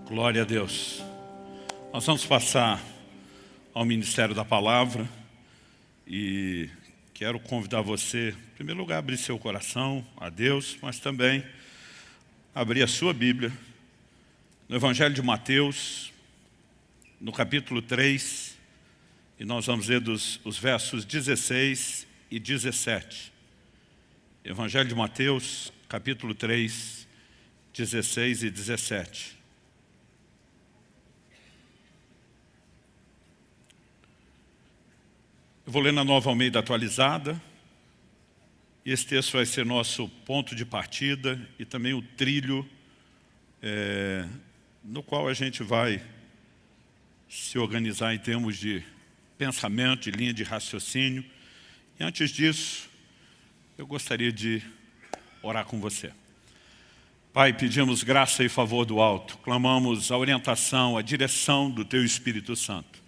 Glória a Deus. Nós vamos passar ao Ministério da Palavra e quero convidar você, em primeiro lugar, a abrir seu coração a Deus, mas também abrir a sua Bíblia no Evangelho de Mateus, no capítulo 3, e nós vamos ler os versos 16 e 17. Evangelho de Mateus, capítulo 3, 16 e 17. Eu vou ler na Nova Almeida Atualizada. Esse texto vai ser nosso ponto de partida e também o trilho no qual a gente vai se organizar em termos de pensamento, de linha de raciocínio. E antes disso, eu gostaria de orar com você. Pai, pedimos graça e favor do alto, clamamos a orientação, a direção do Teu Espírito Santo.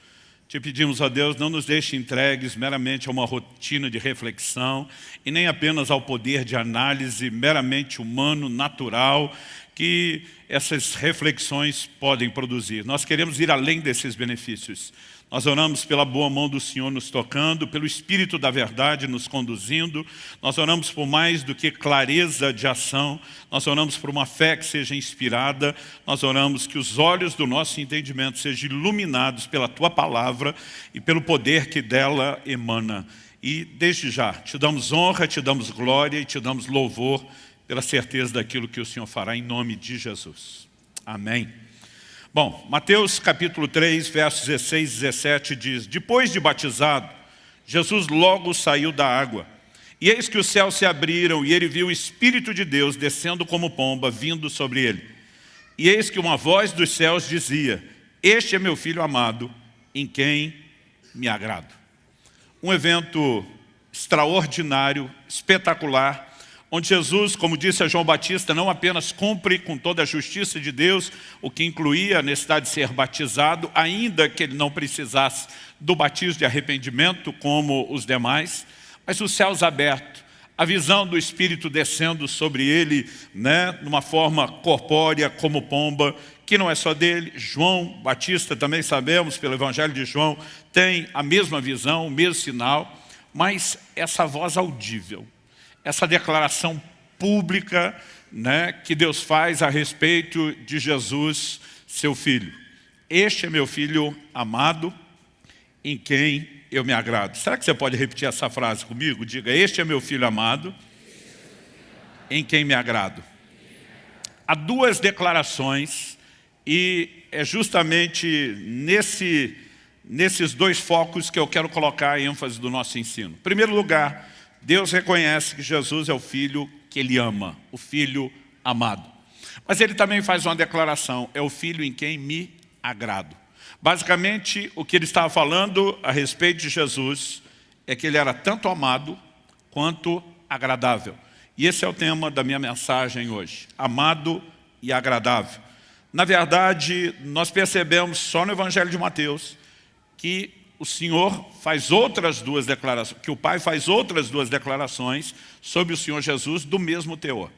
Te pedimos, ó Deus, não nos deixe entregues meramente a uma rotina de reflexão e nem apenas ao poder de análise meramente humano, natural, que essas reflexões podem produzir. Nós queremos ir além desses benefícios. Nós oramos pela boa mão do Senhor nos tocando, pelo Espírito da verdade nos conduzindo. Nós oramos por mais do que clareza de ação. Nós oramos por uma fé que seja inspirada. Nós oramos que os olhos do nosso entendimento sejam iluminados pela Tua Palavra e pelo poder que dela emana. E desde já, Te damos honra, Te damos glória e Te damos louvor pela certeza daquilo que o Senhor fará em nome de Jesus. Amém. Bom, Mateus capítulo 3, versos 16 e 17 diz: Depois de batizado, Jesus logo saiu da água. E eis que os céus se abriram, e ele viu o Espírito de Deus descendo como pomba, vindo sobre ele. E eis que uma voz dos céus dizia: Este é meu Filho amado, em quem me agrado. Um evento extraordinário, espetacular, onde Jesus, como disse a João Batista, não apenas cumpre com toda a justiça de Deus, o que incluía a necessidade de ser batizado, ainda que ele não precisasse do batismo de arrependimento como os demais, mas os céus abertos, a visão do Espírito descendo sobre ele, numa forma corpórea como pomba, que não é só dele. João Batista, também sabemos pelo Evangelho de João, tem a mesma visão, o mesmo sinal, mas essa voz audível, essa declaração pública que Deus faz a respeito de Jesus, seu Filho. Este é meu Filho amado, em quem eu me agrado. Será que você pode repetir essa frase comigo? Diga: este é meu Filho amado, em quem me agrado. Há duas declarações e é justamente nesses dois focos que eu quero colocar a ênfase do nosso ensino. Em primeiro lugar, Deus reconhece que Jesus é o Filho que Ele ama, o Filho amado. Mas Ele também faz uma declaração: é o Filho em quem me agrado. Basicamente, o que Ele estava falando a respeito de Jesus é que Ele era tanto amado quanto agradável. E esse é o tema da minha mensagem hoje: amado e agradável. Na verdade, nós percebemos só no Evangelho de Mateus que o Senhor faz outras duas declarações, que o Pai faz outras duas declarações sobre o Senhor Jesus do mesmo teor.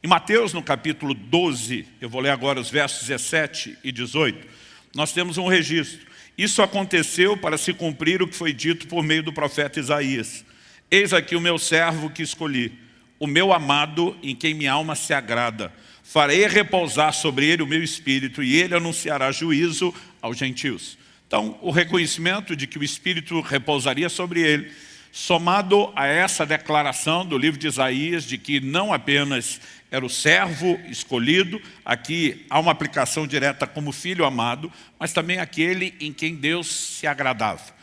Em Mateus, no capítulo 12, eu vou ler agora os versos 17 e 18, nós temos um registro. Isso aconteceu para se cumprir o que foi dito por meio do profeta Isaías. Eis aqui o meu servo que escolhi, o meu amado em quem minha alma se agrada. Farei repousar sobre ele o meu espírito e ele anunciará juízo aos gentios. Então, o reconhecimento de que o Espírito repousaria sobre ele, somado a essa declaração do livro de Isaías, de que não apenas era o servo escolhido, aqui há uma aplicação direta como filho amado, mas também aquele em quem Deus se agradava.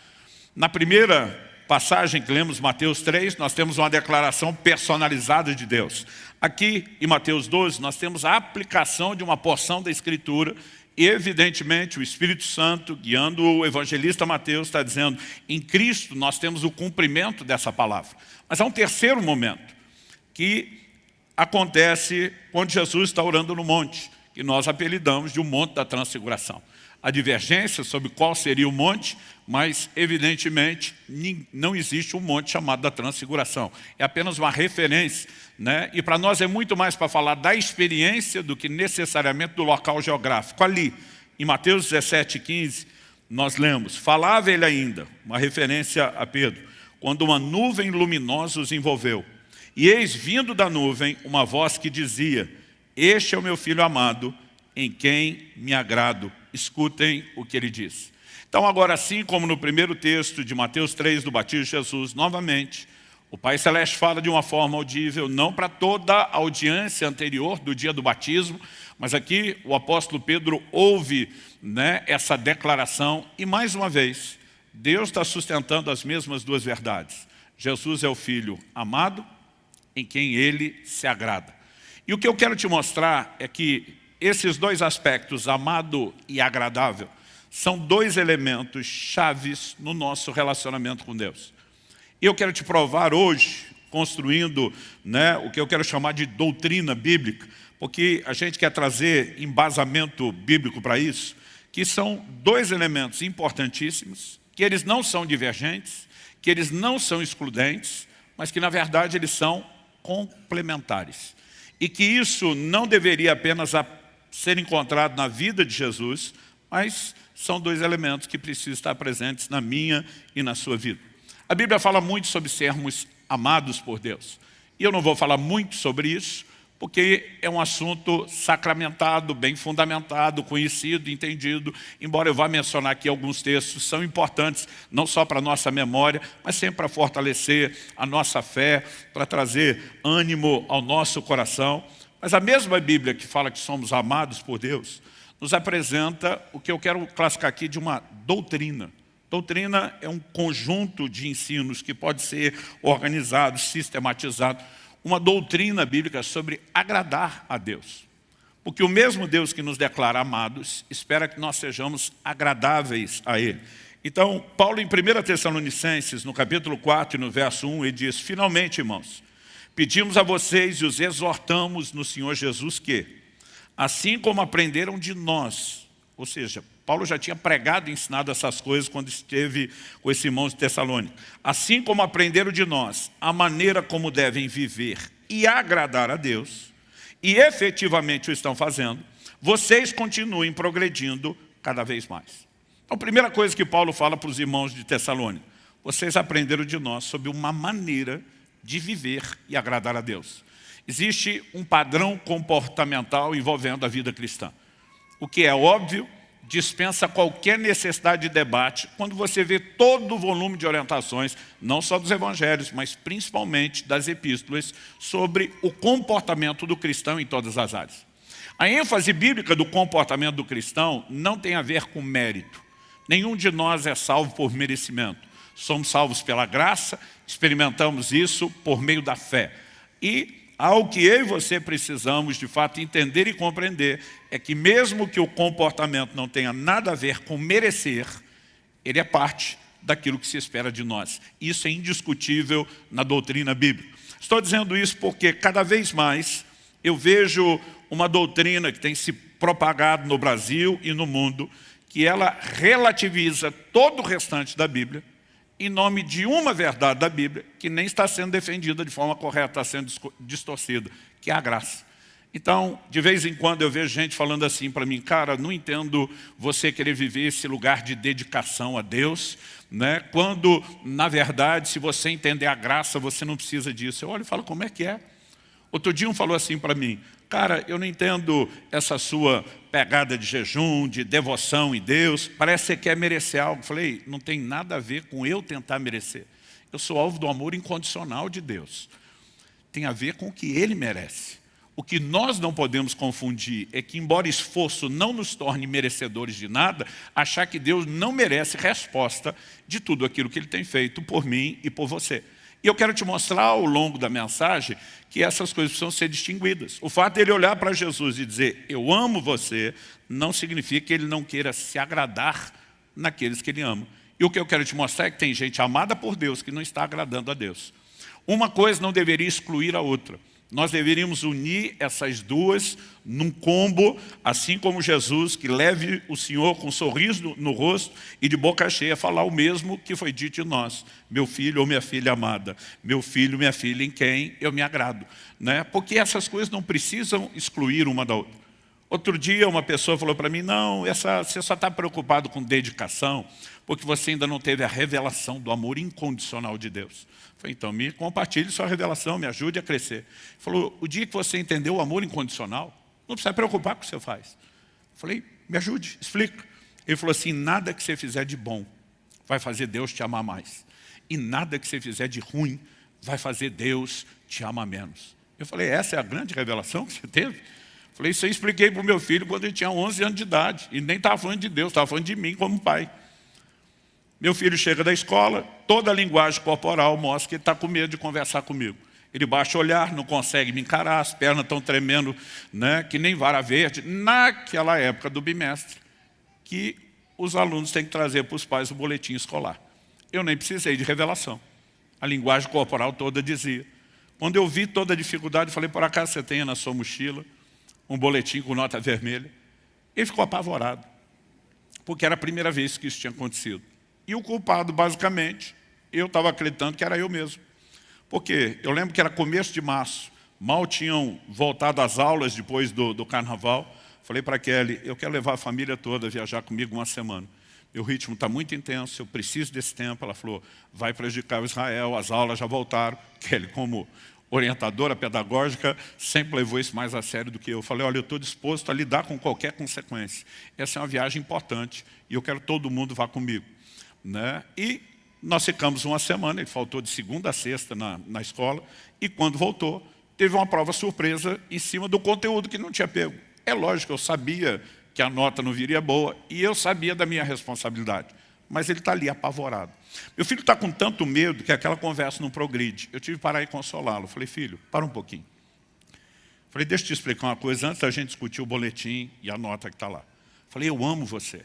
Na primeira passagem que lemos, Mateus 3, nós temos uma declaração personalizada de Deus. Aqui, em Mateus 12, nós temos a aplicação de uma porção da Escritura. E evidentemente o Espírito Santo, guiando o evangelista Mateus, está dizendo: em Cristo nós temos o cumprimento dessa palavra. Mas há um terceiro momento que acontece quando Jesus está orando no monte, que nós apelidamos de o Monte da Transfiguração. Há divergência sobre qual seria o monte, mas evidentemente não existe um monte chamado da Transfiguração. É apenas uma referência, né? E para nós é muito mais para falar da experiência do que necessariamente do local geográfico. Ali, em Mateus 17:15, nós lemos: falava ele ainda, uma referência a Pedro, quando uma nuvem luminosa os envolveu. E eis vindo da nuvem uma voz que dizia: este é o meu filho amado, em quem me agrado. Escutem o que ele diz. Então agora, assim como no primeiro texto de Mateus 3, do batismo de Jesus, novamente, o Pai Celeste fala de uma forma audível, não para toda a audiência anterior do dia do batismo, mas aqui o apóstolo Pedro ouve, né, essa declaração e mais uma vez, Deus está sustentando as mesmas duas verdades. Jesus é o Filho amado, em quem Ele se agrada. E o que eu quero te mostrar é que esses dois aspectos, amado e agradável, são dois elementos chaves no nosso relacionamento com Deus. E eu quero te provar hoje, construindo, né, o que eu quero chamar de doutrina bíblica, porque a gente quer trazer embasamento bíblico para isso, que são dois elementos importantíssimos, que eles não são divergentes, que eles não são excludentes, mas que na verdade eles são complementares. E que isso não deveria apenas ser encontrado na vida de Jesus, mas são dois elementos que precisam estar presentes na minha e na sua vida. A Bíblia fala muito sobre sermos amados por Deus. E eu não vou falar muito sobre isso, porque é um assunto sacramentado, bem fundamentado, conhecido, entendido, embora eu vá mencionar aqui alguns textos, são importantes não só para a nossa memória, mas sempre para fortalecer a nossa fé, para trazer ânimo ao nosso coração. Mas a mesma Bíblia que fala que somos amados por Deus, nos apresenta o que eu quero classificar aqui de uma doutrina. Doutrina é um conjunto de ensinos que pode ser organizado, sistematizado. Uma doutrina bíblica sobre agradar a Deus. Porque o mesmo Deus que nos declara amados, espera que nós sejamos agradáveis a Ele. Então, Paulo em 1 Tessalonicenses, no capítulo 4 e no verso 1, ele diz: finalmente, irmãos, pedimos a vocês e os exortamos no Senhor Jesus que, assim como aprenderam de nós, ou seja, Paulo já tinha pregado e ensinado essas coisas quando esteve com esses irmãos de Tessalônica. Assim como aprenderam de nós a maneira como devem viver e agradar a Deus, e efetivamente o estão fazendo, vocês continuem progredindo cada vez mais. Então, a primeira coisa que Paulo fala para os irmãos de Tessalônica: vocês aprenderam de nós sobre uma maneira de viver e agradar a Deus. Existe um padrão comportamental envolvendo a vida cristã. O que é óbvio, dispensa qualquer necessidade de debate quando você vê todo o volume de orientações, não só dos evangelhos, mas principalmente das epístolas, sobre o comportamento do cristão em todas as áreas. A ênfase bíblica do comportamento do cristão não tem a ver com mérito. Nenhum de nós é salvo por merecimento. Somos salvos pela graça, experimentamos isso por meio da fé. E algo que eu e você precisamos, de fato, entender e compreender é que mesmo que o comportamento não tenha nada a ver com merecer, ele é parte daquilo que se espera de nós. Isso é indiscutível na doutrina bíblica. Estou dizendo isso porque cada vez mais eu vejo uma doutrina que tem se propagado no Brasil e no mundo, que ela relativiza todo o restante da Bíblia, em nome de uma verdade da Bíblia, que nem está sendo defendida de forma correta, está sendo distorcida, que é a graça. Então, de vez em quando eu vejo gente falando assim para mim: cara, não entendo você querer viver esse lugar de dedicação a Deus, né? Quando, na verdade, se você entender a graça, você não precisa disso. Eu olho e falo: como é que é? Outro dia um falou assim para mim: cara, eu não entendo essa sua pegada de jejum, de devoção em Deus, parece que você quer merecer algo. Eu falei: não tem nada a ver com eu tentar merecer. Eu sou alvo do amor incondicional de Deus. Tem a ver com o que Ele merece. O que nós não podemos confundir é que, embora esforço não nos torne merecedores de nada, achar que Deus não merece resposta de tudo aquilo que Ele tem feito por mim e por você. E eu quero te mostrar ao longo da mensagem que essas coisas precisam ser distinguidas. O fato de ele olhar para Jesus e dizer: eu amo você, não significa que ele não queira se agradar naqueles que ele ama. E o que eu quero te mostrar é que tem gente amada por Deus que não está agradando a Deus. Uma coisa não deveria excluir a outra. Nós deveríamos unir essas duas num combo, assim como Jesus, que leve o Senhor com um sorriso no rosto e de boca cheia falar o mesmo que foi dito de nós. Meu filho ou minha filha amada, meu filho, minha filha em quem eu me agrado. Né? Porque essas coisas não precisam excluir uma da outra. Outro dia uma pessoa falou para mim, não, você só está preocupado com dedicação, porque você ainda não teve a revelação do amor incondicional de Deus. Eu falei, então me compartilhe sua revelação, me ajude a crescer. Ele falou, o dia que você entendeu o amor incondicional, não precisa preocupar com o que você faz. Eu falei, me ajude, explica. Ele falou assim, nada que você fizer de bom vai fazer Deus te amar mais. E nada que você fizer de ruim vai fazer Deus te amar menos. Eu falei, essa é a grande revelação que você teve? Eu falei, isso eu expliquei para o meu filho quando ele tinha 11 anos de idade. E nem estava falando de Deus, estava falando de mim como pai. Meu filho chega da escola, toda a linguagem corporal mostra que ele está com medo de conversar comigo. Ele baixa o olhar, não consegue me encarar, as pernas estão tremendo, né, que nem vara verde. Naquela época do bimestre, que os alunos têm que trazer para os pais o boletim escolar. Eu nem precisei de revelação. A linguagem corporal toda dizia. Quando eu vi toda a dificuldade, eu falei, por acaso você tem na sua mochila um boletim com nota vermelha? Ele ficou apavorado, porque era a primeira vez que isso tinha acontecido. E o culpado, basicamente, eu estava acreditando que era eu mesmo. Porque eu lembro que era começo de março, mal tinham voltado às aulas depois do carnaval. Falei para a Kelly, eu quero levar a família toda a viajar comigo uma semana. Meu ritmo está muito intenso, eu preciso desse tempo. Ela falou, vai prejudicar o Israel, as aulas já voltaram. Kelly, como orientadora pedagógica, sempre levou isso mais a sério do que eu. Falei, olha, eu estou disposto a lidar com qualquer consequência. Essa é uma viagem importante e eu quero que todo mundo vá comigo. Né? E nós ficamos uma semana, ele faltou de segunda a sexta na escola, e quando voltou, teve uma prova surpresa em cima do conteúdo que não tinha pego. É lógico, eu sabia que a nota não viria boa, e eu sabia da minha responsabilidade. Mas ele está ali apavorado. Meu filho está com tanto medo que aquela conversa não progride. Eu tive que parar e consolá-lo. Falei, filho, para um pouquinho. Falei, deixa eu te explicar uma coisa, antes da gente discutir o boletim e a nota que está lá. Falei, eu amo você.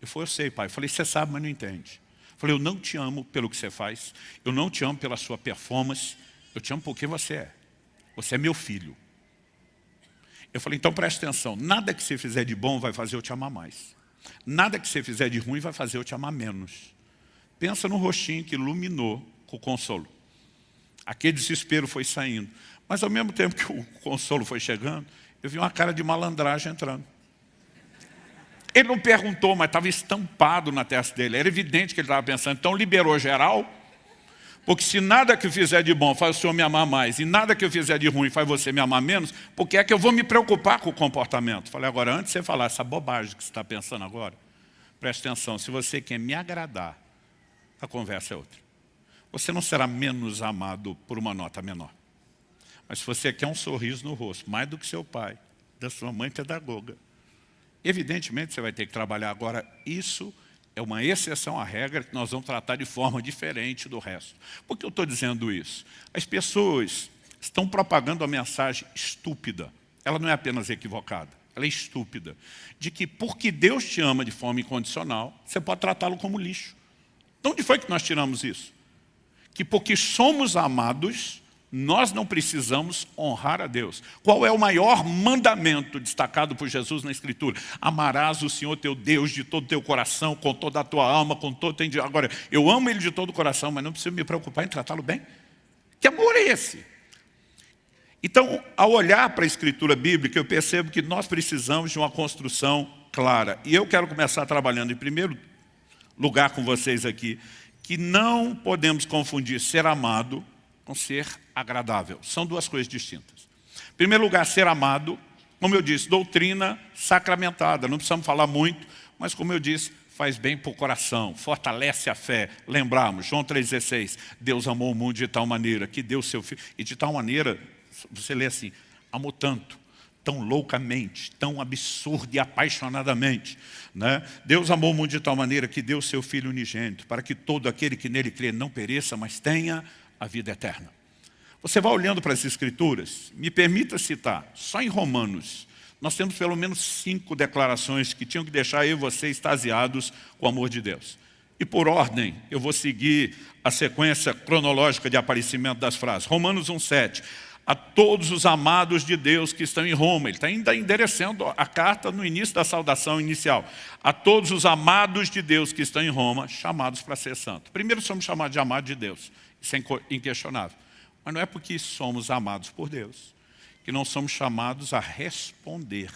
Ele falou, eu sei, pai. Falei, você sabe, mas não entende. Falei, eu não te amo pelo que você faz, eu não te amo pela sua performance, eu te amo porque você é. Você é meu filho. Eu falei, então preste atenção, nada que você fizer de bom vai fazer eu te amar mais. Nada que você fizer de ruim vai fazer eu te amar menos. Pensa no rostinho que iluminou com o consolo. Aquele desespero foi saindo. Mas ao mesmo tempo que o consolo foi chegando, eu vi uma cara de malandragem entrando. Ele não perguntou, mas estava estampado na testa dele. Era evidente que ele estava pensando, então liberou geral, porque se nada que eu fizer de bom faz o senhor me amar mais, e nada que eu fizer de ruim faz você me amar menos, porque é que eu vou me preocupar com o comportamento? Falei, agora, antes de você falar essa bobagem que você está pensando agora, preste atenção, se você quer me agradar, a conversa é outra. Você não será menos amado por uma nota menor. Mas se você quer um sorriso no rosto, mais do que seu pai, da sua mãe pedagoga, evidentemente você vai ter que trabalhar. Agora, isso é uma exceção à regra que nós vamos tratar de forma diferente do resto. Por que eu estou dizendo isso? As pessoas estão propagando a mensagem estúpida. Ela não é apenas equivocada, ela é estúpida. De que porque Deus te ama de forma incondicional, você pode tratá-lo como lixo. De onde foi que nós tiramos isso? Que porque somos amados, nós não precisamos honrar a Deus. Qual é o maior mandamento destacado por Jesus na Escritura? Amarás o Senhor teu Deus de todo o teu coração, com toda a tua alma, com todo o teu entendimento. Agora, eu amo Ele de todo o coração, mas não preciso me preocupar em tratá-lo bem? Que amor é esse? Então, ao olhar para a Escritura bíblica, eu percebo que nós precisamos de uma construção clara. E eu quero começar trabalhando, em primeiro lugar com vocês aqui, que não podemos confundir ser amado com ser agradável. São duas coisas distintas. Em primeiro lugar, ser amado, como eu disse, doutrina sacramentada. Não precisamos falar muito, mas como eu disse, faz bem para o coração, fortalece a fé. Lembramos, João 3,16, Deus amou o mundo de tal maneira que deu seu Filho. E de tal maneira, você lê assim, amou tanto, tão loucamente, tão absurdo e apaixonadamente. Né? Deus amou o mundo de tal maneira que deu seu Filho unigênito, para que todo aquele que nele crê não pereça, mas tenha a vida eterna. Você vai olhando para as Escrituras, me permita citar, só em Romanos, nós temos pelo menos 5 declarações que tinham que deixar eu e você extasiados com o amor de Deus. E por ordem, eu vou seguir a sequência cronológica de aparecimento das frases. Romanos 1,7. a todos os amados de Deus que estão em Roma. Ele está ainda endereçando a carta no início da saudação inicial. A todos os amados de Deus que estão em Roma, chamados para ser santos. Primeiro somos chamados de amados de Deus, isso é inquestionável. Mas não é porque somos amados por Deus que não somos chamados a responder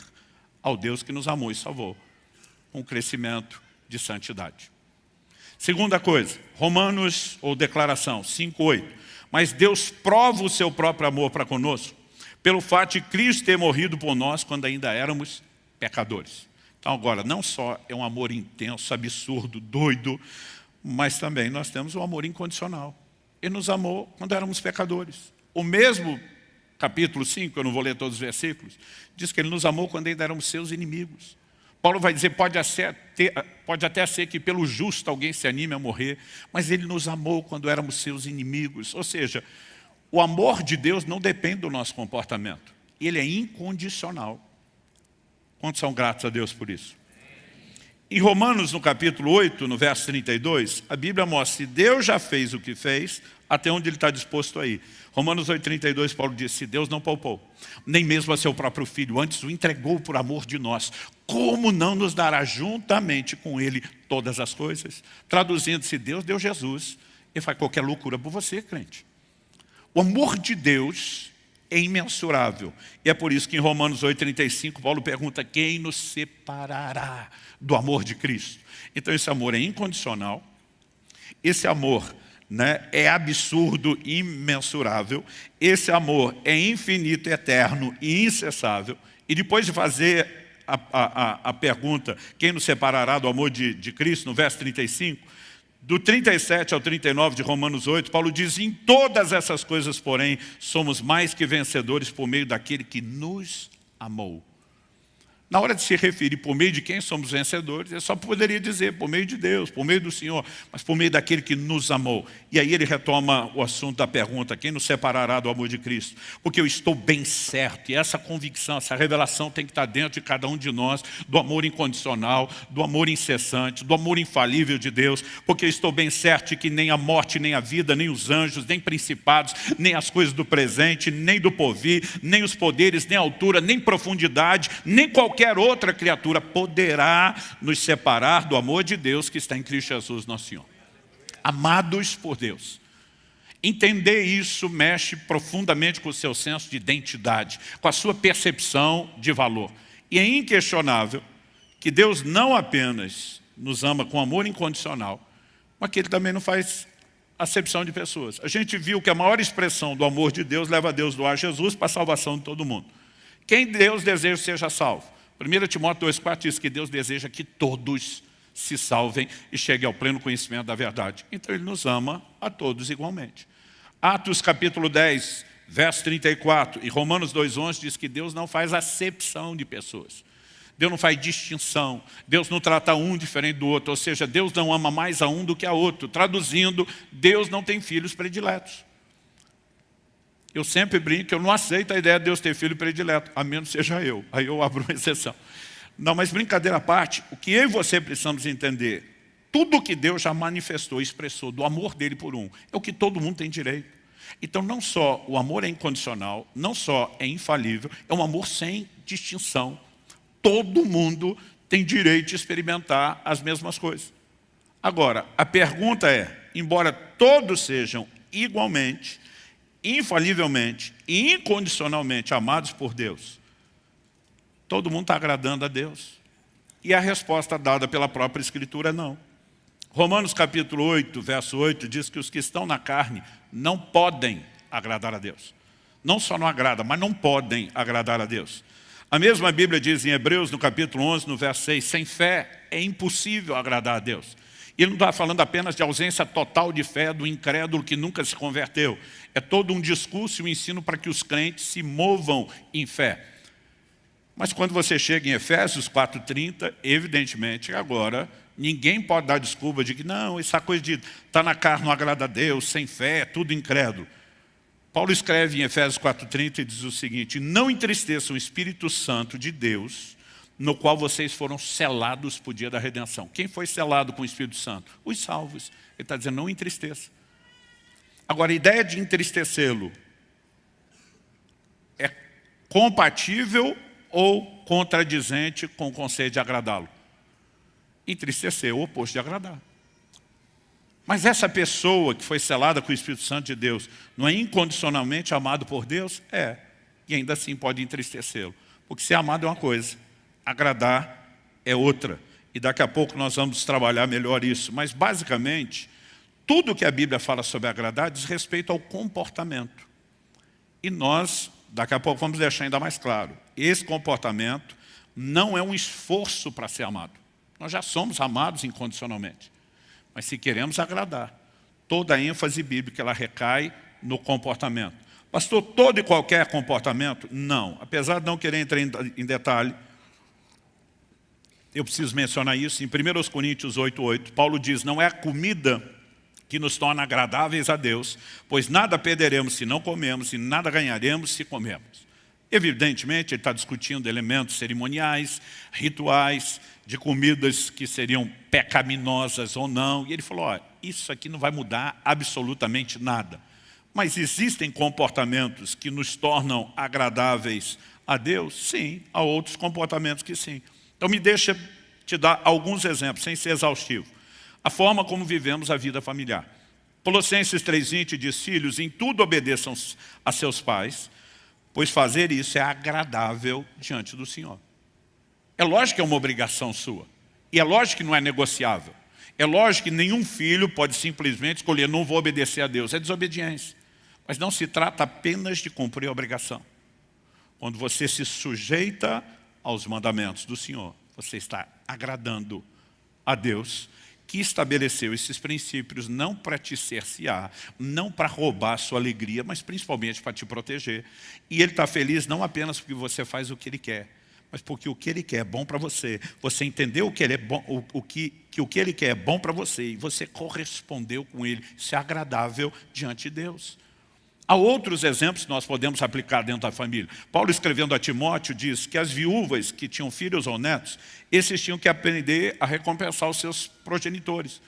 ao Deus que nos amou e salvou, com crescimento de santidade. Segunda coisa, Romanos, ou declaração 5:8. Mas Deus prova o seu próprio amor para conosco, pelo fato de Cristo ter morrido por nós quando ainda éramos pecadores. Então agora, não só é um amor intenso, absurdo, doido, mas também nós temos um amor incondicional. Ele nos amou quando éramos pecadores. O mesmo capítulo 5, eu não vou ler todos os versículos, diz que Ele nos amou quando ainda éramos seus inimigos. Paulo vai dizer, pode até ser que pelo justo alguém se anime a morrer, mas Ele nos amou quando éramos seus inimigos. Ou seja, o amor de Deus não depende do nosso comportamento. Ele é incondicional. Quantos são gratos a Deus por isso? Em Romanos, no capítulo 8, no verso 32, a Bíblia mostra que Deus já fez o que fez, até onde Ele está disposto a ir. Romanos 8,32, Paulo diz, se Deus não poupou, nem mesmo a seu próprio Filho, antes o entregou por amor de nós, como não nos dará juntamente com Ele todas as coisas? Traduzindo, se Deus deu Jesus, Ele faz qualquer loucura por você, crente. O amor de Deus é imensurável. E é por isso que em Romanos 8,35, Paulo pergunta, quem nos separará do amor de Cristo? Então esse amor é incondicional, esse amor é absurdo, imensurável, esse amor é infinito, eterno e incessável. E depois de fazer a pergunta, quem nos separará do amor de Cristo, no verso 35, do 37 ao 39 de Romanos 8, Paulo diz, em todas essas coisas, porém, somos mais que vencedores por meio daquele que nos amou. Na hora de se referir por meio de quem somos vencedores, ele só poderia dizer por meio de Deus, por meio do Senhor, mas por meio daquele que nos amou. E aí ele retoma o assunto da pergunta, quem nos separará do amor de Cristo? Porque eu estou bem certo, e essa convicção, essa revelação tem que estar dentro de cada um de nós, do amor incondicional, do amor incessante, do amor infalível de Deus, porque eu estou bem certo de que nem a morte, nem a vida, nem os anjos, nem principados, nem as coisas do presente, nem do porvir, nem os poderes, nem a altura, nem profundidade, nem qualquer outra criatura poderá nos separar do amor de Deus que está em Cristo Jesus, nosso Senhor. Amados por Deus. Entender isso mexe profundamente com o seu senso de identidade, com a sua percepção de valor. E é inquestionável que Deus não apenas nos ama com amor incondicional, mas que Ele também não faz acepção de pessoas. A gente viu que a maior expressão do amor de Deus leva a Deus doar Jesus para a salvação de todo mundo. Quem Deus deseja seja salvo. 1 Timóteo 2,4 diz que Deus deseja que todos se salvem e cheguem ao pleno conhecimento da verdade. Então Ele nos ama a todos igualmente. Atos capítulo 10, verso 34 e Romanos 2,11 diz que Deus não faz acepção de pessoas. Deus não faz distinção. Deus não trata um diferente do outro. Ou seja, Deus não ama mais a um do que a outro. Traduzindo, Deus não tem filhos prediletos. Eu sempre brinco que eu não aceito a ideia de Deus ter filho predileto, a menos seja eu. Aí eu abro uma exceção. Não, mas brincadeira à parte, o que eu e você precisamos entender, tudo que Deus já manifestou, expressou do amor dele por um, é o que todo mundo tem direito. Então não só o amor é incondicional, não só é infalível, é um amor sem distinção. Todo mundo tem direito de experimentar as mesmas coisas. Agora, a pergunta é, embora todos sejam igualmente, infalivelmente e incondicionalmente amados por Deus, todo mundo está agradando a Deus? E a resposta dada pela própria Escritura é não. Romanos capítulo 8, verso 8, diz que os que estão na carne não podem agradar a Deus. Não só não agrada, mas não podem agradar a Deus. A mesma Bíblia diz em Hebreus, no capítulo 11, no verso 6, sem fé é impossível agradar a Deus. E ele não está falando apenas de ausência total de fé do incrédulo que nunca se converteu. É todo um discurso e um ensino para que os crentes se movam em fé. Mas quando você chega em Efésios 4,30, evidentemente agora ninguém pode dar desculpa de que não, essa coisa de estar na carne não agrada a Deus, sem fé, é tudo incrédulo. Paulo escreve em Efésios 4,30 e diz o seguinte, não entristeçam o Espírito Santo de Deus, no qual vocês foram selados para o dia da redenção. Quem foi selado com o Espírito Santo? Os salvos. Ele está dizendo, não entristeça. Agora, a ideia de entristecê-lo compatível ou contradizente com o conceito de agradá-lo? Entristecer é o oposto de agradar. Mas essa pessoa que foi selada com o Espírito Santo de Deus, não é incondicionalmente amado por Deus? É. E ainda assim pode entristecê-lo. Porque ser amado é uma coisa, agradar é outra. E daqui a pouco nós vamos trabalhar melhor isso. Mas basicamente, tudo que a Bíblia fala sobre agradar diz respeito ao comportamento. E nós, daqui a pouco, vamos deixar ainda mais claro. Esse comportamento não é um esforço para ser amado. Nós já somos amados incondicionalmente. Mas se queremos agradar, toda a ênfase bíblica ela recai no comportamento. Pastor, todo e qualquer comportamento? Não. Apesar de não querer entrar em detalhe, eu preciso mencionar isso. Em 1 Coríntios 8:8, Paulo diz, não é a comida que nos torna agradáveis a Deus, pois nada perderemos se não comemos e nada ganharemos se comemos. Evidentemente, ele está discutindo elementos cerimoniais, rituais, de comidas que seriam pecaminosas ou não. E ele falou, olha, isso aqui não vai mudar absolutamente nada. Mas existem comportamentos que nos tornam agradáveis a Deus? Sim, há outros comportamentos que sim. Então me deixa te dar alguns exemplos, sem ser exaustivo. A forma como vivemos a vida familiar. Colossenses 3:20 diz, filhos, em tudo obedeçam a seus pais, pois fazer isso é agradável diante do Senhor. É lógico que é uma obrigação sua. E é lógico que não é negociável. É lógico que nenhum filho pode simplesmente escolher, não vou obedecer a Deus. É desobediência. Mas não se trata apenas de cumprir a obrigação. Quando você se sujeita aos mandamentos do Senhor, você está agradando a Deus, que estabeleceu esses princípios não para te cercear, não para roubar a sua alegria, mas principalmente para te proteger. E Ele está feliz não apenas porque você faz o que Ele quer, mas porque o que Ele quer é bom para você. Você entendeu que Ele é bom, o que Ele quer é bom para você e você correspondeu com Ele. Isso é agradável diante de Deus. Há outros exemplos que nós podemos aplicar dentro da família. Paulo, escrevendo a Timóteo, diz que as viúvas que tinham filhos ou netos, esses tinham que aprender a recompensar os seus progenitores.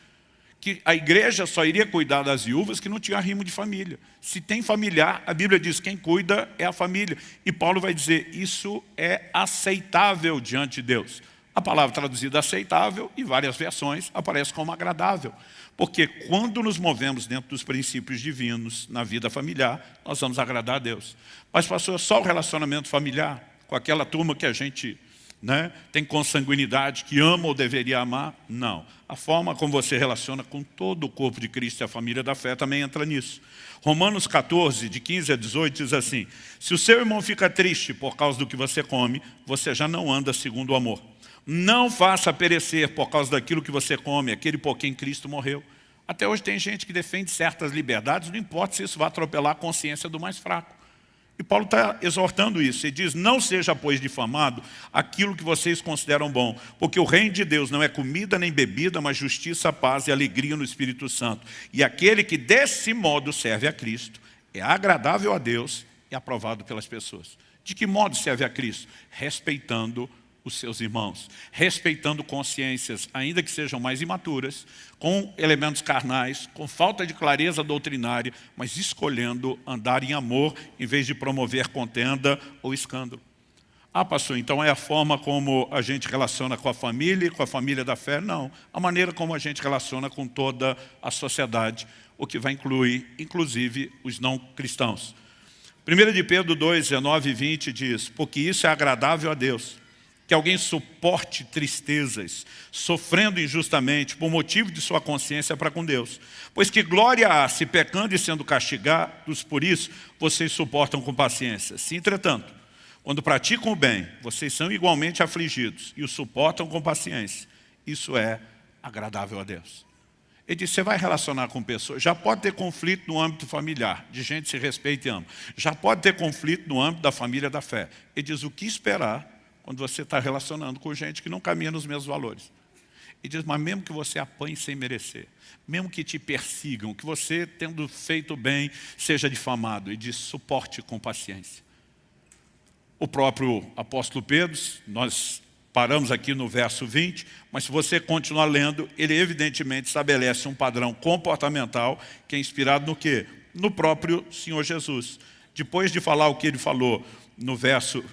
Que a igreja só iria cuidar das viúvas que não tinham arrimo de família. Se tem familiar, a Bíblia diz que quem cuida é a família. E Paulo vai dizer, isso é aceitável diante de Deus. A palavra traduzida aceitável, em várias versões, aparece como agradável. Porque quando nos movemos dentro dos princípios divinos na vida familiar, nós vamos agradar a Deus. Mas, pastor, só o relacionamento familiar, com aquela turma que a gente tem consanguinidade, que ama ou deveria amar? Não. A forma como você relaciona com todo o corpo de Cristo e a família da fé também entra nisso. Romanos 14, de 15 a 18, diz assim, se o seu irmão fica triste por causa do que você come, você já não anda segundo o amor. Não faça perecer por causa daquilo que você come, aquele por quem Cristo morreu. Até hoje tem gente que defende certas liberdades, não importa se isso vai atropelar a consciência do mais fraco. E Paulo está exortando isso. Ele diz, não seja, pois, difamado aquilo que vocês consideram bom, porque o reino de Deus não é comida nem bebida, mas justiça, paz e alegria no Espírito Santo. E aquele que desse modo serve a Cristo é agradável a Deus e aprovado pelas pessoas. De que modo serve a Cristo? Respeitando os seus irmãos, respeitando consciências, ainda que sejam mais imaturas, com elementos carnais, com falta de clareza doutrinária, mas escolhendo andar em amor, em vez de promover contenda ou escândalo. Ah, pastor, então é a forma como a gente relaciona com a família e com a família da fé? Não, a maneira como a gente relaciona com toda a sociedade, o que vai incluir, inclusive, os não cristãos. 1 de Pedro 2, 19 e 20 diz, porque isso é agradável a Deus, que alguém suporte tristezas, sofrendo injustamente, por motivo de sua consciência para com Deus. Pois que glória há, se pecando e sendo castigados por isso, vocês suportam com paciência. Se, entretanto, quando praticam o bem, vocês são igualmente afligidos e o suportam com paciência. Isso é agradável a Deus. Ele diz, você vai relacionar com pessoas, já pode ter conflito no âmbito familiar, de gente que se respeita e ama. Já pode ter conflito no âmbito da família da fé. Ele diz, o que esperar quando você está relacionando com gente que não caminha nos mesmos valores. E diz, mas mesmo que você apanhe sem merecer, mesmo que te persigam, que você, tendo feito bem, seja difamado, e diz, suporte com paciência. O próprio apóstolo Pedro, nós paramos aqui no verso 20, mas se você continuar lendo, ele evidentemente estabelece um padrão comportamental que é inspirado no quê? No próprio Senhor Jesus. Depois de falar o que ele falou no verso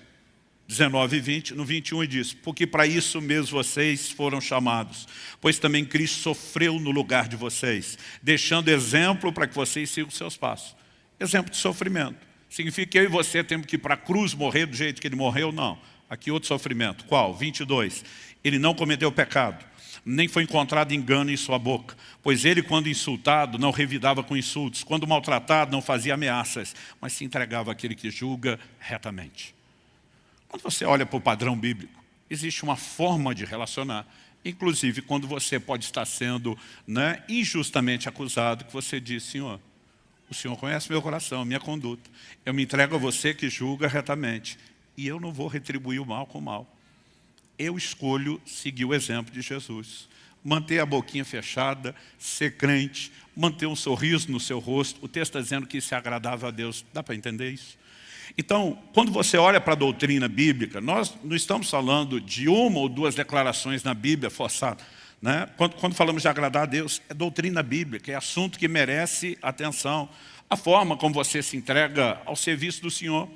19 e 20, no 21 ele diz: porque para isso mesmo vocês foram chamados, pois também Cristo sofreu no lugar de vocês, deixando exemplo para que vocês sigam os seus passos. Exemplo de sofrimento. Significa que eu e você temos que ir para a cruz morrer do jeito que ele morreu? Não. Aqui outro sofrimento. Qual? 22. Ele não cometeu pecado, nem foi encontrado engano em sua boca, pois ele, quando insultado, não revidava com insultos, quando maltratado, não fazia ameaças, mas se entregava àquele que julga retamente. Quando você olha para o padrão bíblico, existe uma forma de relacionar, inclusive quando você pode estar sendo injustamente acusado, que você diz: Senhor, o Senhor conhece meu coração, minha conduta, eu me entrego a você que julga retamente, e eu não vou retribuir o mal com o mal. Eu escolho seguir o exemplo de Jesus, manter a boquinha fechada, ser crente, manter um sorriso no seu rosto. O texto está dizendo que isso é agradável a Deus. Dá para entender isso? Então, quando você olha para a doutrina bíblica, nós não estamos falando de uma ou duas declarações na Bíblia forçadas. Quando falamos de agradar a Deus, é doutrina bíblica, é assunto que merece atenção. A forma como você se entrega ao serviço do Senhor.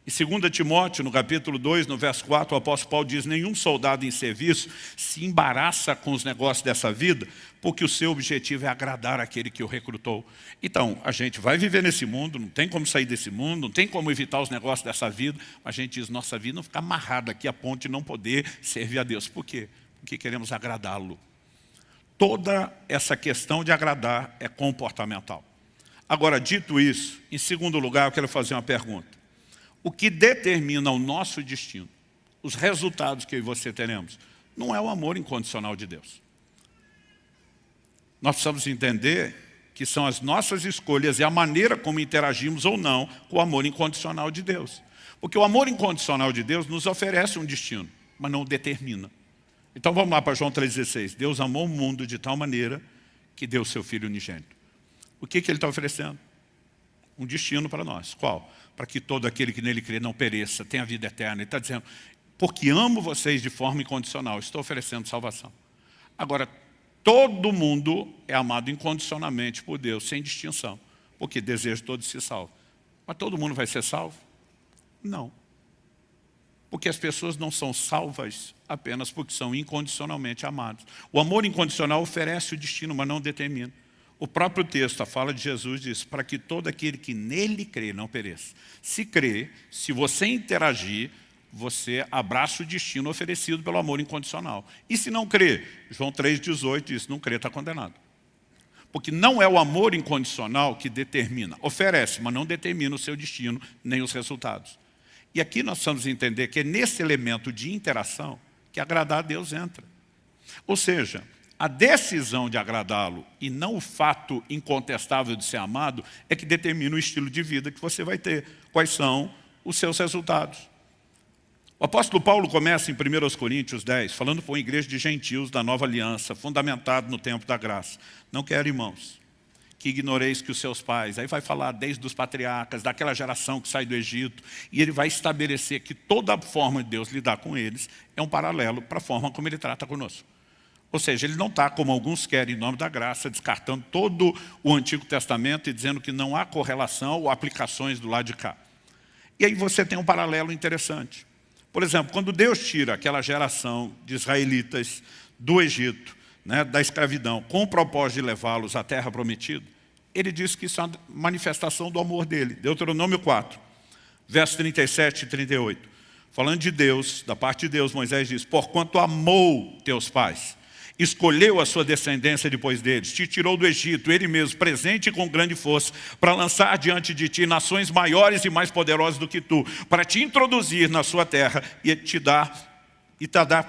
Em 2 Timóteo, no capítulo 2, no verso 4, o apóstolo Paulo diz: nenhum soldado em serviço se embaraça com os negócios dessa vida, porque o seu objetivo é agradar aquele que o recrutou. Então, a gente vai viver nesse mundo, não tem como sair desse mundo, não tem como evitar os negócios dessa vida, mas a gente diz: nossa vida não fica amarrada aqui a ponto de não poder servir a Deus. Por quê? Porque queremos agradá-lo. Toda essa questão de agradar é comportamental. Agora, dito isso, em segundo lugar, eu quero fazer uma pergunta. O que determina o nosso destino, os resultados que eu e você teremos, não é o amor incondicional de Deus. Nós precisamos entender que são as nossas escolhas e a maneira como interagimos ou não com o amor incondicional de Deus. Porque o amor incondicional de Deus nos oferece um destino, mas não o determina. Então vamos lá para João 3,16. Deus amou o mundo de tal maneira que deu o seu Filho unigênito. O que ele está oferecendo? Um destino para nós. Qual? Para que todo aquele que nele crê não pereça, tenha vida eterna. Ele está dizendo: porque amo vocês de forma incondicional, estou oferecendo salvação. Agora, todo mundo é amado incondicionalmente por Deus, sem distinção, porque deseja todos se salvos. Mas todo mundo vai ser salvo? Não. Porque as pessoas não são salvas apenas porque são incondicionalmente amadas. O amor incondicional oferece o destino, mas não determina. O próprio texto, a fala de Jesus diz: para que todo aquele que nele crê não pereça. Se crê, se você interagir, você abraça o destino oferecido pelo amor incondicional. E se não crê, João 3,18 diz: não crê, está condenado. Porque não é o amor incondicional que determina, oferece, mas não determina o seu destino, nem os resultados. E aqui nós precisamos entender que é nesse elemento de interação que agradar a Deus entra. Ou seja, a decisão de agradá-lo e não o fato incontestável de ser amado é que determina o estilo de vida que você vai ter. Quais são os seus resultados? O apóstolo Paulo começa em 1 Coríntios 10, falando para uma igreja de gentios da nova aliança, fundamentado no tempo da graça. Não quero, irmãos, que ignoreis que os seus pais, aí vai falar desde os patriarcas, daquela geração que sai do Egito, e ele vai estabelecer que toda a forma de Deus lidar com eles é um paralelo para a forma como ele trata conosco. Ou seja, ele não está, como alguns querem, em nome da graça, descartando todo o Antigo Testamento e dizendo que não há correlação ou aplicações do lado de cá. E aí você tem um paralelo interessante. Por exemplo, quando Deus tira aquela geração de israelitas do Egito, da escravidão, com o propósito de levá-los à terra prometida, ele diz que isso é uma manifestação do amor dele. Deuteronômio 4, versos 37 e 38. Falando de Deus, da parte de Deus, Moisés diz: porquanto amou teus pais, escolheu a sua descendência depois deles, te tirou do Egito, ele mesmo, presente e com grande força, para lançar diante de ti nações maiores e mais poderosas do que tu, para te introduzir na sua terra e te dar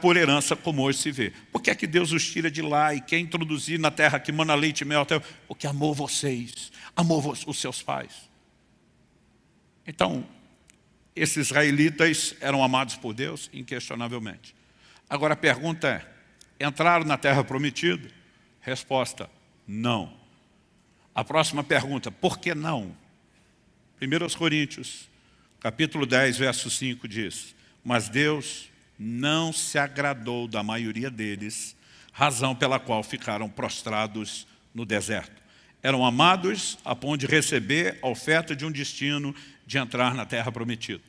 por herança, como hoje se vê. Por que é que Deus os tira de lá e quer introduzir na terra que mana leite e mel? Porque amou vocês, amou os seus pais. Então, esses israelitas eram amados por Deus, inquestionavelmente. Agora a pergunta é: entraram na terra prometida? Resposta: não. A próxima pergunta: por que não? 1 Coríntios, capítulo 10, verso 5 diz: mas Deus não se agradou da maioria deles, razão pela qual ficaram prostrados no deserto. Eram amados a ponto de receber a oferta de um destino de entrar na terra prometida.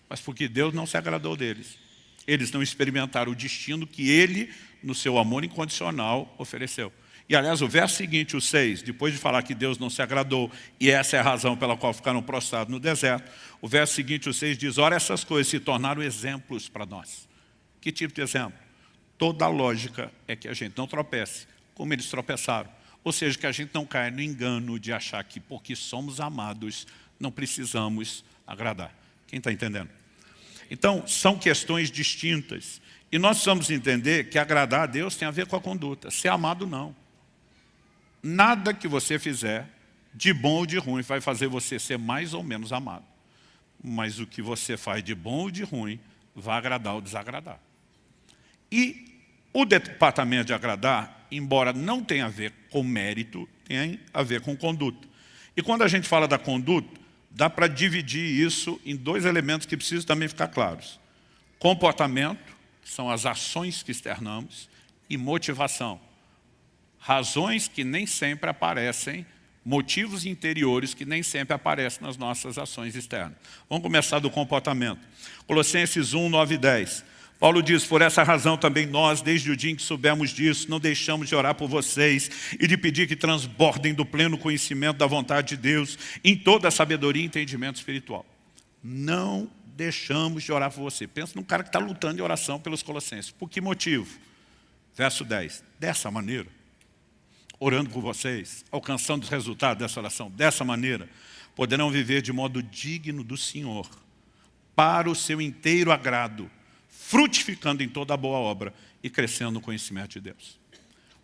mas porque Deus não se agradou deles. Eles não experimentaram o destino que Ele, no seu amor incondicional, ofereceu. E, aliás, o verso seguinte, o 6, depois de falar que Deus não se agradou, e essa é a razão pela qual ficaram prostrados no deserto, o verso seguinte, o 6, diz, ora, essas coisas se tornaram exemplos para nós. Que tipo de exemplo? Toda a lógica é que a gente não tropece, como eles tropeçaram. Ou seja, que a gente não caia no engano de achar que porque somos amados, não precisamos agradar. Quem está entendendo? Então, são questões distintas. E nós precisamos entender que agradar a Deus tem a ver com a conduta. Ser amado, não. Nada que você fizer, de bom ou de ruim, vai fazer você ser mais ou menos amado. Mas o que você faz de bom ou de ruim, vai agradar ou desagradar. E o departamento de agradar, embora não tenha a ver com mérito, tem a ver com conduta. E quando a gente fala da conduta, dá para dividir isso em dois elementos que precisam também ficar claros. Comportamento, que são as ações que externamos, e motivação. Razões que nem sempre aparecem, motivos interiores que nem sempre aparecem nas nossas ações externas. Vamos começar do comportamento. Colossenses 1, 9 e 10. Paulo diz, por essa razão também nós, desde o dia em que soubemos disso, não deixamos de orar por vocês e de pedir que transbordem do pleno conhecimento da vontade de Deus em toda a sabedoria e entendimento espiritual. Não deixamos de orar por você. Pensa num cara que está lutando em oração pelos colossenses. Por que motivo? Verso 10. Dessa maneira, orando por vocês, alcançando os resultados dessa oração, dessa maneira, poderão viver de modo digno do Senhor, para o seu inteiro agrado, frutificando em toda a boa obra e crescendo no conhecimento de Deus.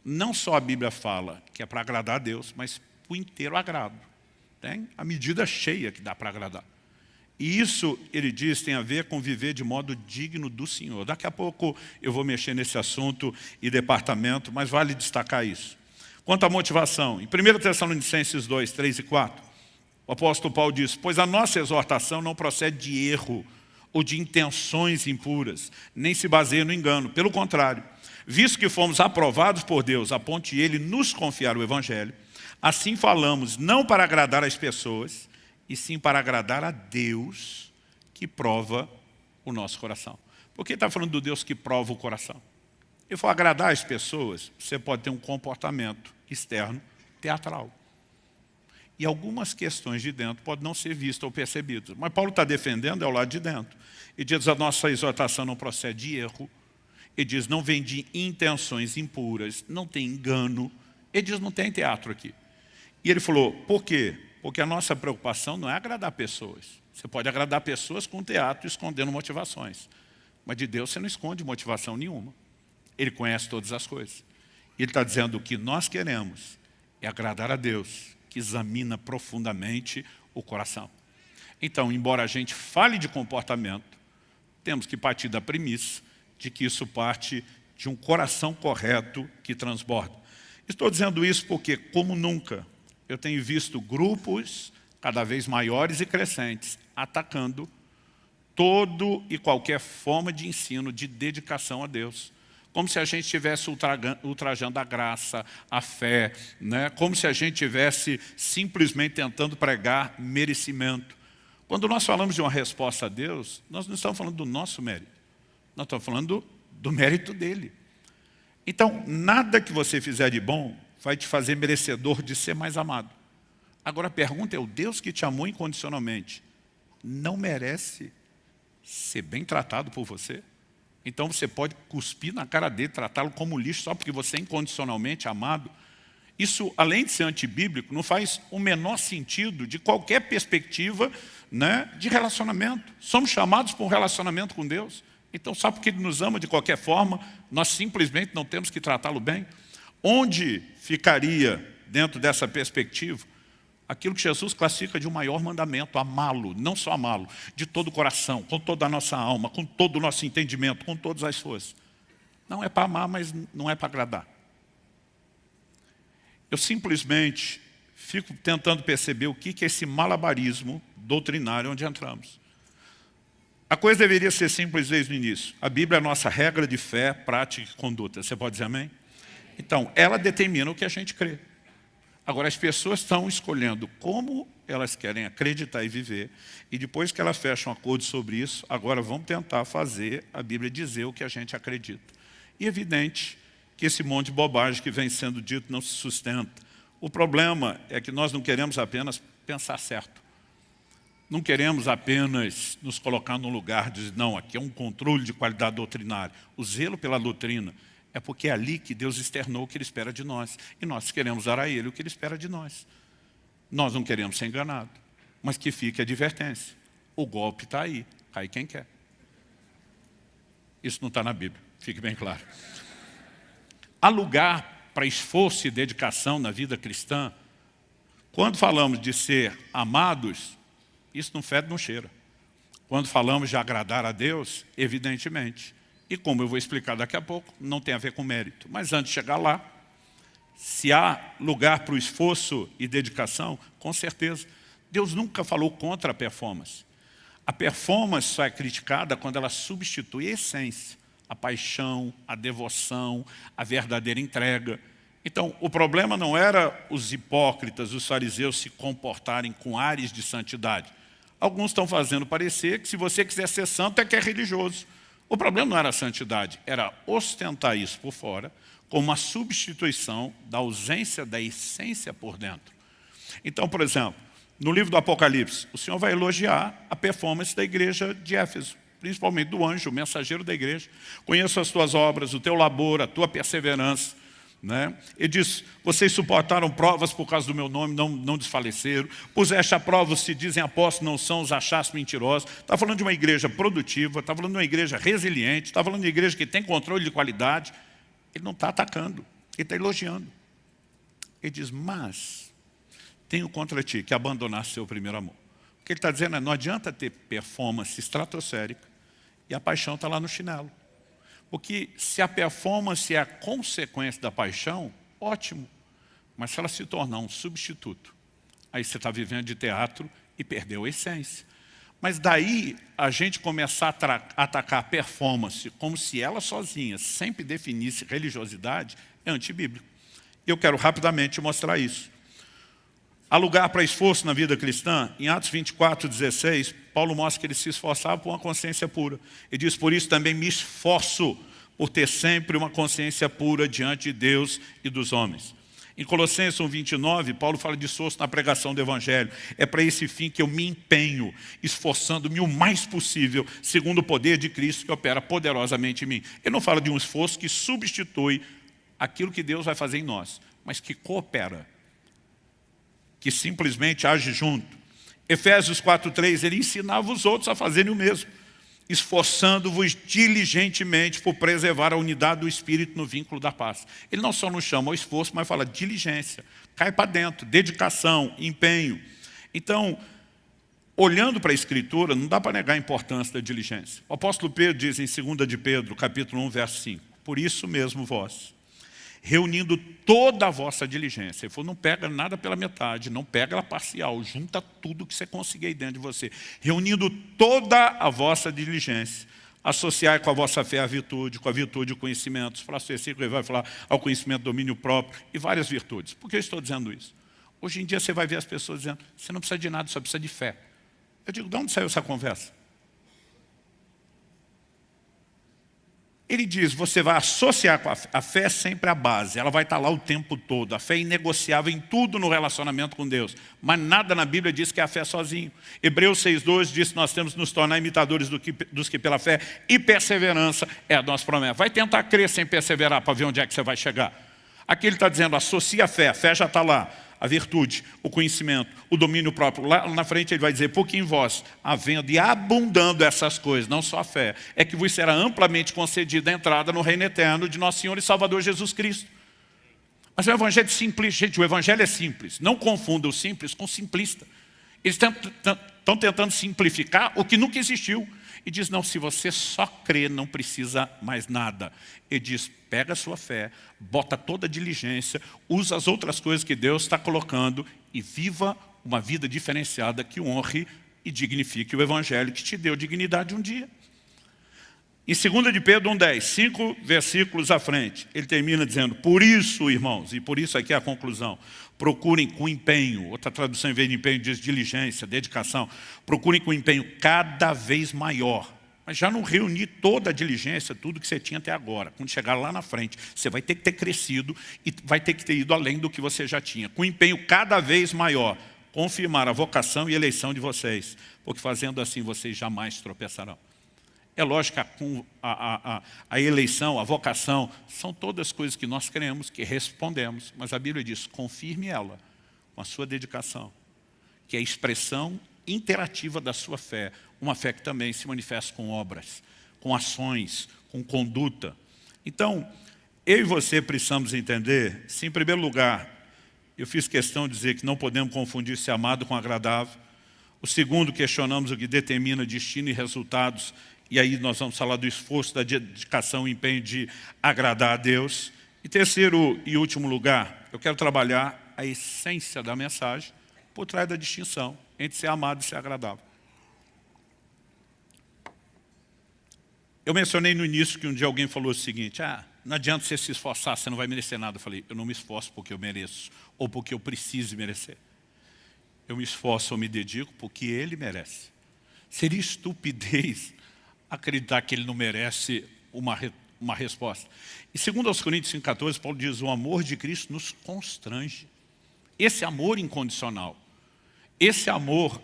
Não só a Bíblia fala que é para agradar a Deus, mas para o inteiro agrado. Tem a medida cheia que dá para agradar. E isso, ele diz, tem a ver com viver de modo digno do Senhor. Daqui a pouco eu vou mexer nesse assunto e departamento, mas vale destacar isso. Quanto à motivação, em 1 Tessalonicenses 2, 3 e 4, o apóstolo Paulo diz, pois a nossa exortação não procede de erro ou de intenções impuras, nem se baseia no engano. Pelo contrário, visto que fomos aprovados por Deus, a ponto de Ele nos confiar o Evangelho, assim falamos não para agradar as pessoas, e sim para agradar a Deus que prova o nosso coração. Por que está falando do Deus que prova o coração? Eu for agradar as pessoas, você pode ter um comportamento externo teatral. E algumas questões de dentro podem não ser vistas ou percebidas. Mas Paulo está defendendo é o lado de dentro. E diz, a nossa exortação não procede de erro. Ele diz, não vem de intenções impuras, não tem engano. Ele diz, não tem teatro aqui. E ele falou, por quê? Porque a nossa preocupação não é agradar pessoas. Você pode agradar pessoas com teatro, escondendo motivações. Mas de Deus você não esconde motivação nenhuma. Ele conhece todas as coisas. Ele está dizendo, o que nós queremos é agradar a Deus, que examina profundamente o coração. Então, embora a gente fale de comportamento, temos que partir da premissa de que isso parte de um coração correto que transborda. Estou dizendo isso porque, como nunca, eu tenho visto grupos cada vez maiores e crescentes atacando todo e qualquer forma de ensino, de dedicação a Deus. Como se a gente estivesse ultrajando a graça, a fé, né? Como se a gente estivesse simplesmente tentando pregar merecimento. Quando nós falamos de uma resposta a Deus, nós não estamos falando do nosso mérito. Nós estamos falando do mérito dele. Então, nada que você fizer de bom vai te fazer merecedor de ser mais amado. Agora a pergunta é, o Deus que te amou incondicionalmente não merece ser bem tratado por você? Então você pode cuspir na cara dele, tratá-lo como lixo só porque você é incondicionalmente amado? Isso, além de ser antibíblico, não faz o menor sentido de qualquer perspectiva, né, de relacionamento. Somos chamados para um relacionamento com Deus. Então, só porque Ele nos ama de qualquer forma, nós simplesmente não temos que tratá-lo bem? Onde ficaria, dentro dessa perspectiva, aquilo que Jesus classifica de um maior mandamento, amá-lo, não só amá-lo, de todo o coração, com toda a nossa alma, com todo o nosso entendimento, com todas as forças. Não é para amar, mas não é para agradar. Eu simplesmente fico tentando perceber o que é esse malabarismo doutrinário onde entramos. A coisa deveria ser simples desde o início. A Bíblia é a nossa regra de fé, prática e conduta. Você pode dizer amém? Então, ela determina o que a gente crê. Agora, as pessoas estão escolhendo como elas querem acreditar e viver, e depois que elas fecham um acordo sobre isso, agora vamos tentar fazer a Bíblia dizer o que a gente acredita. E é evidente que esse monte de bobagem que vem sendo dito não se sustenta. O problema é que nós não queremos apenas pensar certo. Não queremos apenas nos colocar num lugar de dizer, não, aqui é um controle de qualidade doutrinária. O zelo pela doutrina é porque é ali que Deus externou o que Ele espera de nós. E nós queremos dar a Ele o que Ele espera de nós. Nós não queremos ser enganados. Mas que fique a advertência. O golpe está aí, cai quem quer. Isso não está na Bíblia, fique bem claro. Há lugar para esforço e dedicação na vida cristã. Quando falamos de ser amados, isso não fede, não cheira. Quando falamos de agradar a Deus, evidentemente. E como eu vou explicar daqui a pouco, não tem a ver com mérito. Mas antes de chegar lá, se há lugar para o esforço e dedicação, com certeza. Deus nunca falou contra a performance. A performance só é criticada quando ela substitui a essência, a paixão, a devoção, a verdadeira entrega. Então, o problema não era os hipócritas, os fariseus se comportarem com ares de santidade. Alguns estão fazendo parecer que se você quiser ser santo é que é religioso. O problema não era a santidade, era ostentar isso por fora, como uma substituição da ausência da essência por dentro. Então, por exemplo, no livro do Apocalipse, o Senhor vai elogiar a performance da igreja de Éfeso, principalmente do anjo, o mensageiro da igreja. Conheço as tuas obras, o teu labor, a tua perseverança. Né? Ele diz, vocês suportaram provas por causa do meu nome, não desfaleceram. Puseste a prova, os que dizem apóstolos não são, os achaste mentirosos. Está falando de uma igreja produtiva, está falando de uma igreja resiliente, está falando de uma igreja que tem controle de qualidade. Ele não está atacando, ele está elogiando. Ele diz, mas tenho contra ti que abandonaste seu primeiro amor. O que ele está dizendo é, não adianta ter performance estratosférica e a paixão está lá no chinelo. Porque se a performance é a consequência da paixão, ótimo. Mas se ela se tornar um substituto, aí você está vivendo de teatro e perdeu a essência. Mas daí a gente começar a atacar a performance como se ela sozinha sempre definisse religiosidade, é antibíblico. Eu quero rapidamente mostrar isso. Há lugar para esforço na vida cristã? Em Atos 24, 16, Paulo mostra que ele se esforçava por uma consciência pura. Ele diz, por isso também me esforço por ter sempre uma consciência pura diante de Deus e dos homens. Em Colossenses 1, 29, Paulo fala de esforço na pregação do Evangelho. É para esse fim que eu me empenho, esforçando-me o mais possível, segundo o poder de Cristo que opera poderosamente em mim. Ele não fala de um esforço que substitui aquilo que Deus vai fazer em nós, mas que coopera, que simplesmente age junto. Efésios 4:3, ele ensinava os outros a fazerem o mesmo, esforçando-vos diligentemente por preservar a unidade do Espírito no vínculo da paz. Ele não só nos chama ao esforço, mas fala diligência, cai para dentro, dedicação, empenho. Então, olhando para a Escritura, não dá para negar a importância da diligência. O apóstolo Pedro diz em 2 de Pedro, capítulo 1, verso 5, por isso mesmo vós, reunindo toda a vossa diligência. Ele falou, não pega nada pela metade, não pega ela parcial, junta tudo que você conseguir aí dentro de você. Reunindo toda a vossa diligência, associar com a vossa fé a virtude, com a virtude o conhecimento. Os próximos versículos ele vai falar ao conhecimento, domínio próprio e várias virtudes. Por que eu estou dizendo isso? Hoje em dia você vai ver as pessoas dizendo, você não precisa de nada, só precisa de fé. Eu digo, de onde saiu essa conversa? Ele diz, você vai associar com a fé é sempre a base, ela vai estar lá o tempo todo. A fé é inegociável em tudo no relacionamento com Deus. Mas nada na Bíblia diz que é a fé sozinho. Hebreus 6:2 diz que nós temos que nos tornar imitadores dos que pela fé e perseverança é a nossa promessa. Vai tentar crer sem perseverar para ver onde é que você vai chegar. Aqui ele está dizendo, associa a fé já está lá. A virtude, o conhecimento, o domínio próprio. Lá na frente ele vai dizer, porque em vós, havendo e abundando essas coisas, não só a fé, é que vos será amplamente concedida a entrada no reino eterno de nosso Senhor e Salvador Jesus Cristo. Mas o Evangelho é simples, gente, o Evangelho é simples. Não confunda o simples com simplista. Eles estão tentando simplificar o que nunca existiu. E diz, não, se você só crê, não precisa mais nada. Ele diz, pega a sua fé, bota toda a diligência, usa as outras coisas que Deus está colocando e viva uma vida diferenciada que honre e dignifique o Evangelho que te deu dignidade um dia. Em 2 de Pedro 1,10, 5 versículos à frente, ele termina dizendo, por isso, irmãos, e por isso aqui é a conclusão, procurem com empenho, outra tradução em vez de empenho diz diligência, dedicação, procurem com empenho cada vez maior, mas já não reunir toda a diligência, tudo que você tinha até agora. Quando chegar lá na frente, você vai ter que ter crescido e vai ter que ter ido além do que você já tinha, com empenho cada vez maior, confirmar a vocação e eleição de vocês, porque fazendo assim vocês jamais tropeçarão. É lógico que a eleição, a vocação, são todas coisas que nós cremos, que respondemos. Mas a Bíblia diz, confirme ela com a sua dedicação, que é a expressão interativa da sua fé. Uma fé que também se manifesta com obras, com ações, com conduta. Então, eu e você precisamos entender, se em primeiro lugar, eu fiz questão de dizer que não podemos confundir ser amado com agradável. O segundo, questionamos o que determina destino e resultados. E aí nós vamos falar do esforço, da dedicação e empenho de agradar a Deus. E terceiro e último lugar, eu quero trabalhar a essência da mensagem por trás da distinção entre ser amado e ser agradável. Eu mencionei no início que um dia alguém falou o seguinte, não adianta você se esforçar, você não vai merecer nada. Eu falei, eu não me esforço porque eu mereço, ou porque eu preciso merecer. Eu me esforço ou me dedico porque Ele merece. Seria estupidez acreditar que Ele não merece uma resposta. E 2 Coríntios 5,14, Paulo diz, o amor de Cristo nos constrange. Esse amor incondicional, esse amor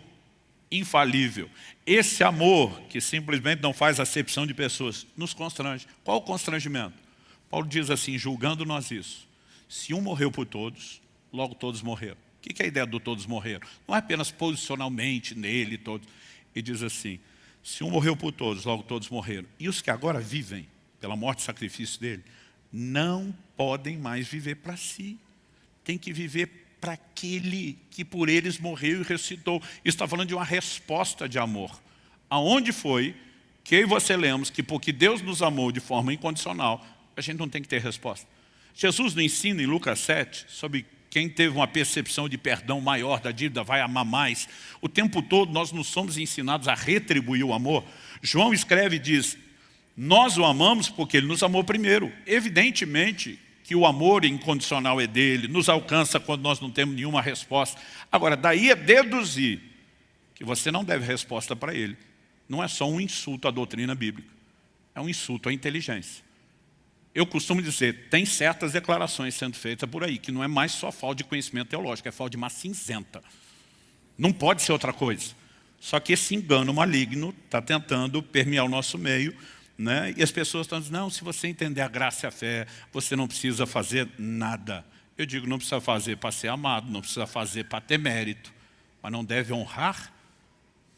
infalível, esse amor que simplesmente não faz acepção de pessoas, nos constrange. Qual o constrangimento? Paulo diz assim, julgando nós isso, se um morreu por todos, logo todos morreram. O que é a ideia do todos morreram? Não é apenas posicionalmente nele, todos. Ele diz assim, se um morreu por todos, logo todos morreram. E os que agora vivem, pela morte e sacrifício dele, não podem mais viver para si. Tem que viver para aquele que por eles morreu e ressuscitou. Isso está falando de uma resposta de amor. Aonde foi que eu e você lemos que porque Deus nos amou de forma incondicional, a gente não tem que ter resposta. Jesus nos ensina em Lucas 7 sobre quem teve uma percepção de perdão maior da dívida vai amar mais. O tempo todo nós não somos ensinados a retribuir o amor. João escreve e diz, nós o amamos porque Ele nos amou primeiro. Evidentemente que o amor incondicional é dele, nos alcança quando nós não temos nenhuma resposta. Agora, daí é deduzir que você não deve resposta para Ele. Não é só um insulto à doutrina bíblica, é um insulto à inteligência. Eu costumo dizer, tem certas declarações sendo feitas por aí, que não é mais só falta de conhecimento teológico, é falta de massa cinzenta. Não pode ser outra coisa. Só que esse engano maligno está tentando permear o nosso meio, né? E as pessoas estão dizendo, não, se você entender a graça e a fé, você não precisa fazer nada. Eu digo, não precisa fazer para ser amado, não precisa fazer para ter mérito, mas não deve honrar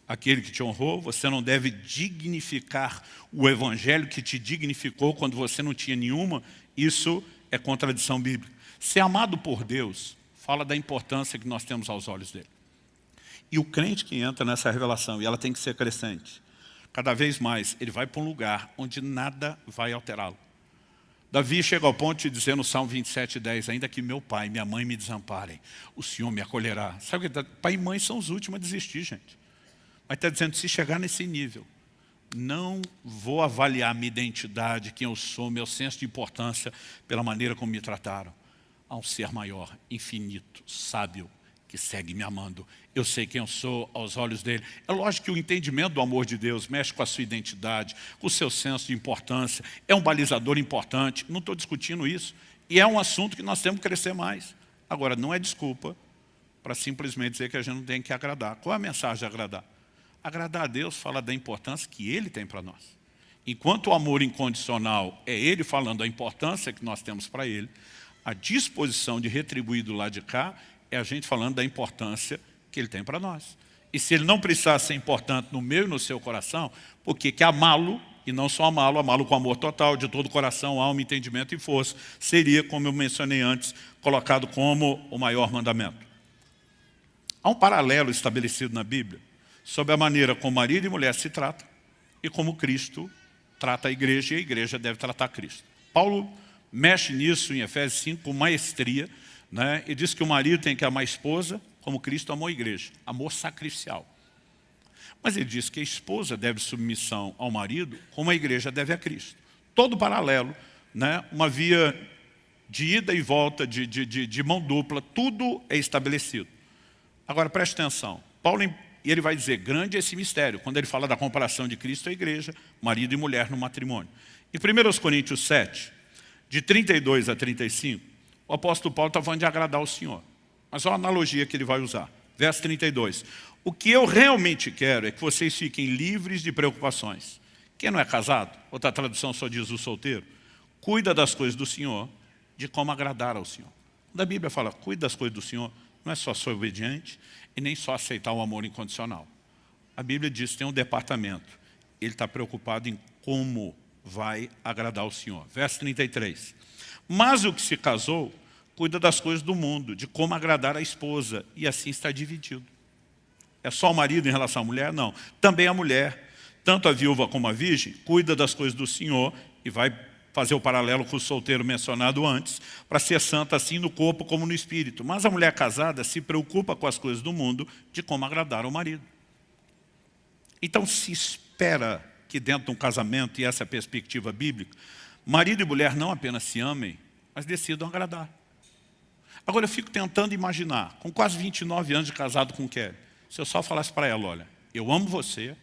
aquele que te honrou, você não deve dignificar o evangelho que te dignificou quando você não tinha nenhuma. Isso é contradição bíblica. Ser amado por Deus fala da importância que nós temos aos olhos dele. E o crente que entra nessa revelação, e ela tem que ser crescente, cada vez mais ele vai para um lugar onde nada vai alterá-lo. Davi chega ao ponto de dizer no Salmo 27:10, ainda que meu pai e minha mãe me desamparem, o Senhor me acolherá. Sabe o que? Pai e mãe são os últimos a desistir, gente. Mas está dizendo, se chegar nesse nível, não vou avaliar minha identidade, quem eu sou, meu senso de importância, pela maneira como me trataram. Há um ser maior, infinito, sábio, que segue me amando. Eu sei quem eu sou aos olhos dele. É lógico que o entendimento do amor de Deus mexe com a sua identidade, com o seu senso de importância. É um balizador importante, não estou discutindo isso. E é um assunto que nós temos que crescer mais. Agora, não é desculpa para simplesmente dizer que a gente não tem que agradar. Qual é a mensagem de agradar? Agradar a Deus fala da importância que Ele tem para nós. Enquanto o amor incondicional é Ele falando da importância que nós temos para Ele, a disposição de retribuir do lado de cá é a gente falando da importância que Ele tem para nós. E se Ele não precisar ser importante no meu e no seu coração, por que amá-lo, e não só amá-lo, amá-lo com amor total, de todo o coração, alma, entendimento e força, seria, como eu mencionei antes, colocado como o maior mandamento. Há um paralelo estabelecido na Bíblia sobre a maneira como marido e mulher se tratam e como Cristo trata a igreja e a igreja deve tratar Cristo. Paulo mexe nisso em Efésios 5 com maestria, né? E diz que o marido tem que amar a esposa como Cristo amou a igreja, amor sacrificial. Mas ele diz que a esposa deve submissão ao marido como a igreja deve a Cristo. Todo paralelo, né? Uma via de ida e volta, de mão dupla, tudo é estabelecido. Agora, preste atenção. Paulo, ele vai dizer, grande é esse mistério, quando ele fala da comparação de Cristo à igreja, marido e mulher no matrimônio. Em 1 Coríntios 7, de 32 a 35, o apóstolo Paulo está falando de agradar ao Senhor. Mas olha a analogia que ele vai usar. Verso 32. O que eu realmente quero é que vocês fiquem livres de preocupações. Quem não é casado, outra tradução só diz o solteiro, cuida das coisas do Senhor, de como agradar ao Senhor. Quando a Bíblia fala, cuida das coisas do Senhor, não é só ser obediente e nem só aceitar o amor incondicional. A Bíblia diz que tem um departamento. Ele está preocupado em como vai agradar ao Senhor. Verso 33. Mas o que se casou, cuida das coisas do mundo, de como agradar a esposa, e assim está dividido. É só o marido em relação à mulher? Não. Também a mulher, tanto a viúva como a virgem, cuida das coisas do Senhor, e vai fazer o paralelo com o solteiro mencionado antes, para ser santa assim no corpo como no espírito. Mas a mulher casada se preocupa com as coisas do mundo, de como agradar ao marido. Então se espera que dentro de um casamento, e essa é a perspectiva bíblica, marido e mulher não apenas se amem, mas decidam agradar. Agora eu fico tentando imaginar, com quase 29 anos de casado com Kelly, se eu só falasse para ela, olha, eu amo você,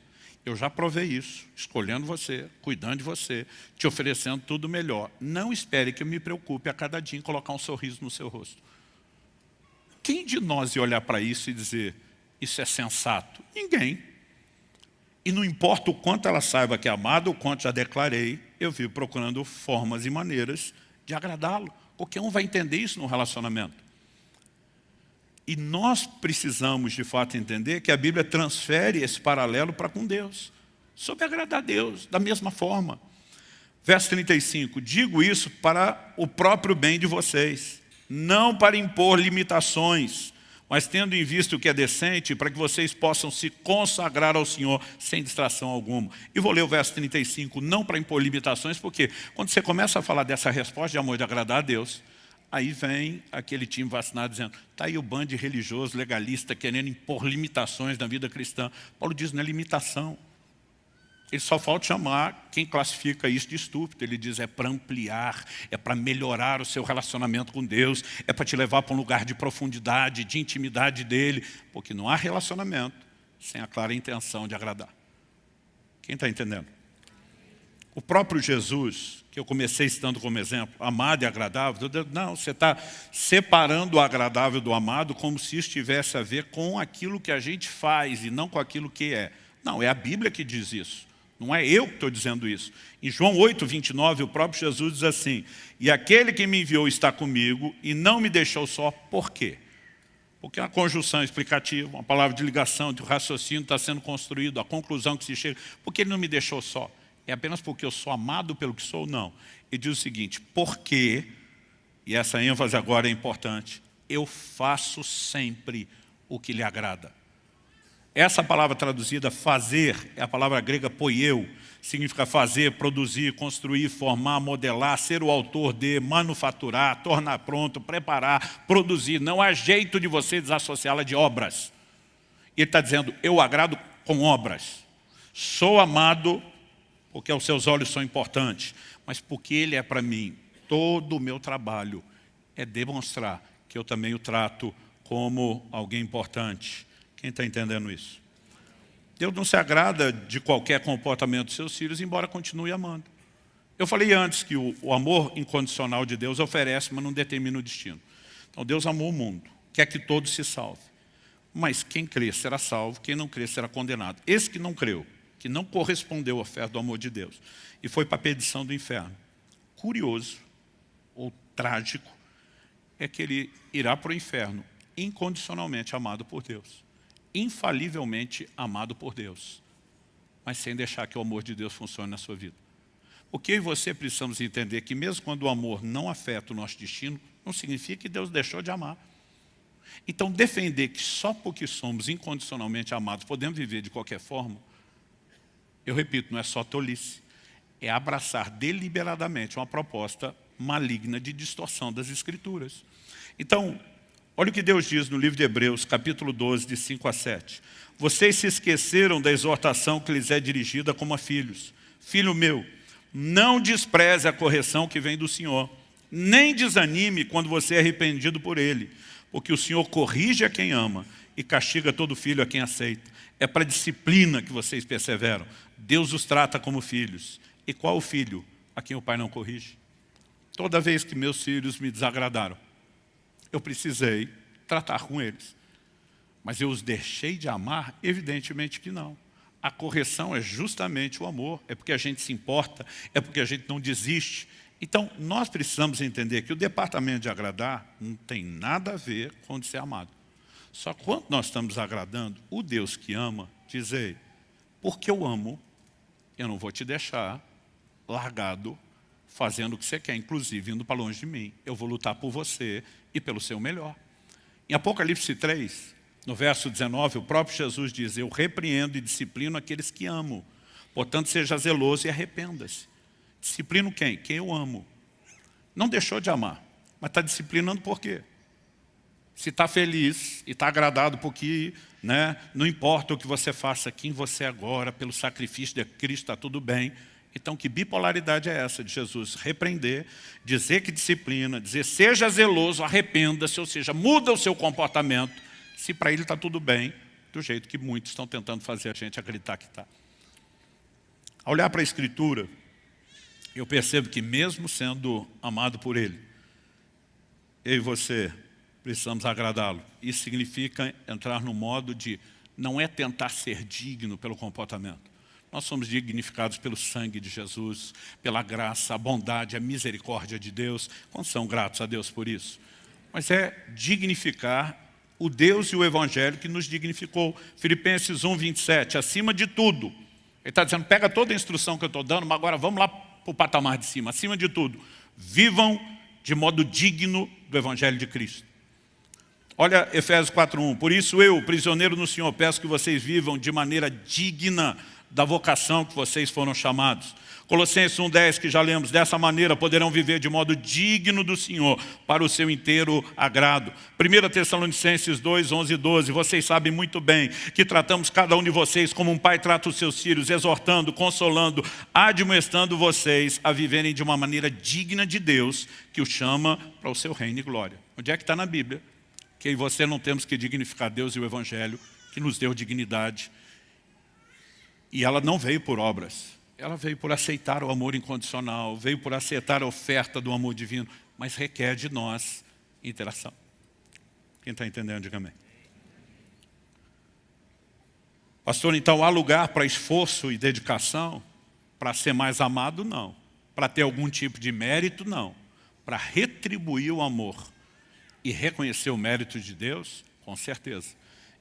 eu já provei isso, escolhendo você, cuidando de você, te oferecendo tudo melhor. Não espere que eu me preocupe a cada dia em colocar um sorriso no seu rosto. Quem de nós ia olhar para isso e dizer, isso é sensato? Ninguém. E não importa o quanto ela saiba que é amada, o quanto já declarei, eu vivo procurando formas e maneiras de agradá-lo. Qualquer um vai entender isso no relacionamento. E nós precisamos, de fato, entender que a Bíblia transfere esse paralelo para com Deus. Sobre agradar a Deus, da mesma forma. Verso 35, digo isso para o próprio bem de vocês, não para impor limitações, mas tendo em vista o que é decente, para que vocês possam se consagrar ao Senhor sem distração alguma. E vou ler o verso 35, não para impor limitações, porque quando você começa a falar dessa resposta de amor de agradar a Deus, aí vem aquele time vacinado dizendo, está aí o bando religioso, legalista, querendo impor limitações na vida cristã. Paulo diz, não é limitação. Ele só falta chamar quem classifica isso de estúpido. Ele diz, é para ampliar, é para melhorar o seu relacionamento com Deus, é para te levar para um lugar de profundidade, de intimidade dele, porque não há relacionamento sem a clara intenção de agradar. Quem está entendendo? O próprio Jesus, que eu comecei citando como exemplo, amado e agradável, não, você está separando o agradável do amado como se isso tivesse a ver com aquilo que a gente faz e não com aquilo que é. Não, é a Bíblia que diz isso. Não é eu que estou dizendo isso. Em João 8, 29, o próprio Jesus diz assim, e aquele que me enviou está comigo e não me deixou só, por quê? Porque é uma conjunção explicativa, uma palavra de ligação, de raciocínio está sendo construído, a conclusão que se chega, porque ele não me deixou só. É apenas porque eu sou amado pelo que sou? Não. Ele diz o seguinte, porque, e essa ênfase agora é importante, eu faço sempre o que lhe agrada. Essa palavra traduzida, fazer, é a palavra grega poieu, significa fazer, produzir, construir, formar, modelar, ser o autor de, manufaturar, tornar pronto, preparar, produzir. Não há jeito de você desassociá-la de obras. Ele está dizendo, eu agrado com obras. Sou amado porque aos seus olhos são importantes, mas porque ele é para mim. Todo o meu trabalho é demonstrar que eu também o trato como alguém importante. Quem está entendendo isso? Deus não se agrada de qualquer comportamento dos seus filhos, embora continue amando. Eu falei antes que o amor incondicional de Deus oferece, mas não determina o destino. Então Deus amou o mundo, quer que todos se salvem. Mas quem crer será salvo, quem não crer será condenado. Esse que não creu, que não correspondeu à oferta do amor de Deus, e foi para a perdição do inferno. Curioso, ou trágico, é que ele irá para o inferno, incondicionalmente amado por Deus. Infalivelmente amado por Deus, mas sem deixar que o amor de Deus funcione na sua vida. Porque eu e você precisamos entender que mesmo quando o amor não afeta o nosso destino, não significa que Deus deixou de amar. Então defender que só porque somos incondicionalmente amados podemos viver de qualquer forma, eu repito, não é só tolice, é abraçar deliberadamente uma proposta maligna de distorção das Escrituras. Então, Olha o que Deus diz no livro de Hebreus, capítulo 12, de 5 a 7. Vocês se esqueceram da exortação que lhes é dirigida como a filhos. Filho meu, não despreze a correção que vem do Senhor, nem desanime quando você é arrependido por Ele, porque o Senhor corrige a quem ama e castiga todo filho a quem aceita. É para a disciplina que vocês perseveram. Deus os trata como filhos. E qual o filho a quem o pai não corrige? Toda vez que meus filhos me desagradaram, eu precisei tratar com eles. Mas eu os deixei de amar? Evidentemente que não. A correção é justamente o amor. É porque a gente se importa, é porque a gente não desiste. Então, nós precisamos entender que o departamento de agradar não tem nada a ver com de ser amado. Só que quando nós estamos agradando, o Deus que ama, diz: ei, porque eu amo, eu não vou te deixar largado, fazendo o que você quer, inclusive indo para longe de mim. Eu vou lutar por você e pelo seu melhor. Em Apocalipse 3, no verso 19, o próprio Jesus diz: eu repreendo e disciplino aqueles que amo. Portanto, seja zeloso e arrependa-se. Disciplino quem? Quem eu amo. Não deixou de amar, mas está disciplinando por quê? Se está feliz e está agradado porque, não importa o que você faça, quem você é agora, pelo sacrifício de Cristo, está tudo bem. Então, que bipolaridade é essa de Jesus? Repreender, dizer que disciplina, dizer seja zeloso, arrependa-se, ou seja, muda o seu comportamento, se para ele está tudo bem, do jeito que muitos estão tentando fazer a gente acreditar que está. Ao olhar para a Escritura, eu percebo que mesmo sendo amado por Ele, eu e você precisamos agradá-lo. Isso significa entrar no modo de, não é tentar ser digno pelo comportamento. Nós somos dignificados pelo sangue de Jesus, pela graça, a bondade, a misericórdia de Deus. Quantos são gratos a Deus por isso? Mas é dignificar o Deus e o Evangelho que nos dignificou. Filipenses 1, 27, acima de tudo. Ele está dizendo, pega toda a instrução que eu estou dando, mas agora vamos lá para o patamar de cima. Acima de tudo, vivam de modo digno do Evangelho de Cristo. Olha Efésios 4:1. Por isso eu, prisioneiro no Senhor, peço que vocês vivam de maneira digna da vocação que vocês foram chamados. Colossenses 1:10, que já lemos, dessa maneira poderão viver de modo digno do Senhor, para o seu inteiro agrado. 1 Tessalonicenses 2, 11 e 12, vocês sabem muito bem que tratamos cada um de vocês como um pai trata os seus filhos, exortando, consolando, admoestando vocês a viverem de uma maneira digna de Deus, que o chama para o seu reino e glória. Onde é que está na Bíblia? Que eu e você não temos que dignificar Deus e o Evangelho, que nos deu dignidade. E ela não veio por obras. Ela veio por aceitar o amor incondicional, veio por aceitar a oferta do amor divino, mas requer de nós interação. Quem está entendendo, diga amém. Pastor, então há lugar para esforço e dedicação? Para ser mais amado, não. Para ter algum tipo de mérito, não. Para retribuir o amor e reconhecer o mérito de Deus, com certeza.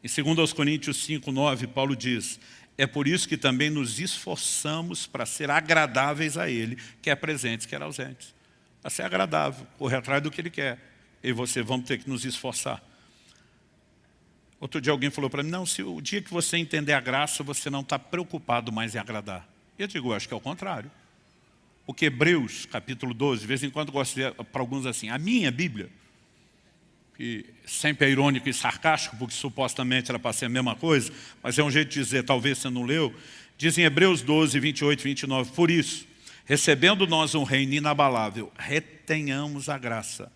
Em 2 Coríntios 5, 9, Paulo diz: é por isso que também nos esforçamos para ser agradáveis a Ele, quer presentes, quer ausentes. Para ser agradável, correr atrás do que Ele quer. Eu e você vamos ter que nos esforçar. Outro dia alguém falou para mim, não, se o dia que você entender a graça, você não está preocupado mais em agradar. Eu digo, eu acho que é o contrário. Porque Hebreus, capítulo 12, de vez em quando eu gosto de dizer para alguns assim, a minha Bíblia, que sempre é irônico e sarcástico, porque supostamente era para ser a mesma coisa, mas é um jeito de dizer, talvez você não leu, diz em Hebreus 12, 28 e 29, por isso, recebendo nós um reino inabalável, retenhamos a graça,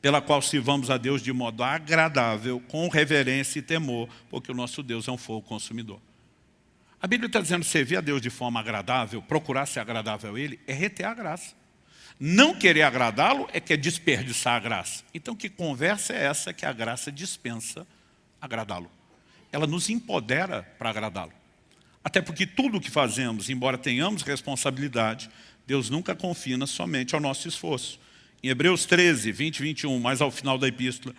pela qual sirvamos a Deus de modo agradável, com reverência e temor, porque o nosso Deus é um fogo consumidor. A Bíblia está dizendo servir a Deus de forma agradável, procurar ser agradável a Ele, é reter a graça. Não querer agradá-lo é que é desperdiçar a graça. Então, que conversa é essa que a graça dispensa agradá-lo? Ela nos empodera para agradá-lo. Até porque tudo o que fazemos, embora tenhamos responsabilidade, Deus nunca confina somente ao nosso esforço. Em Hebreus 13, 20 e 21, mais ao final da epístola,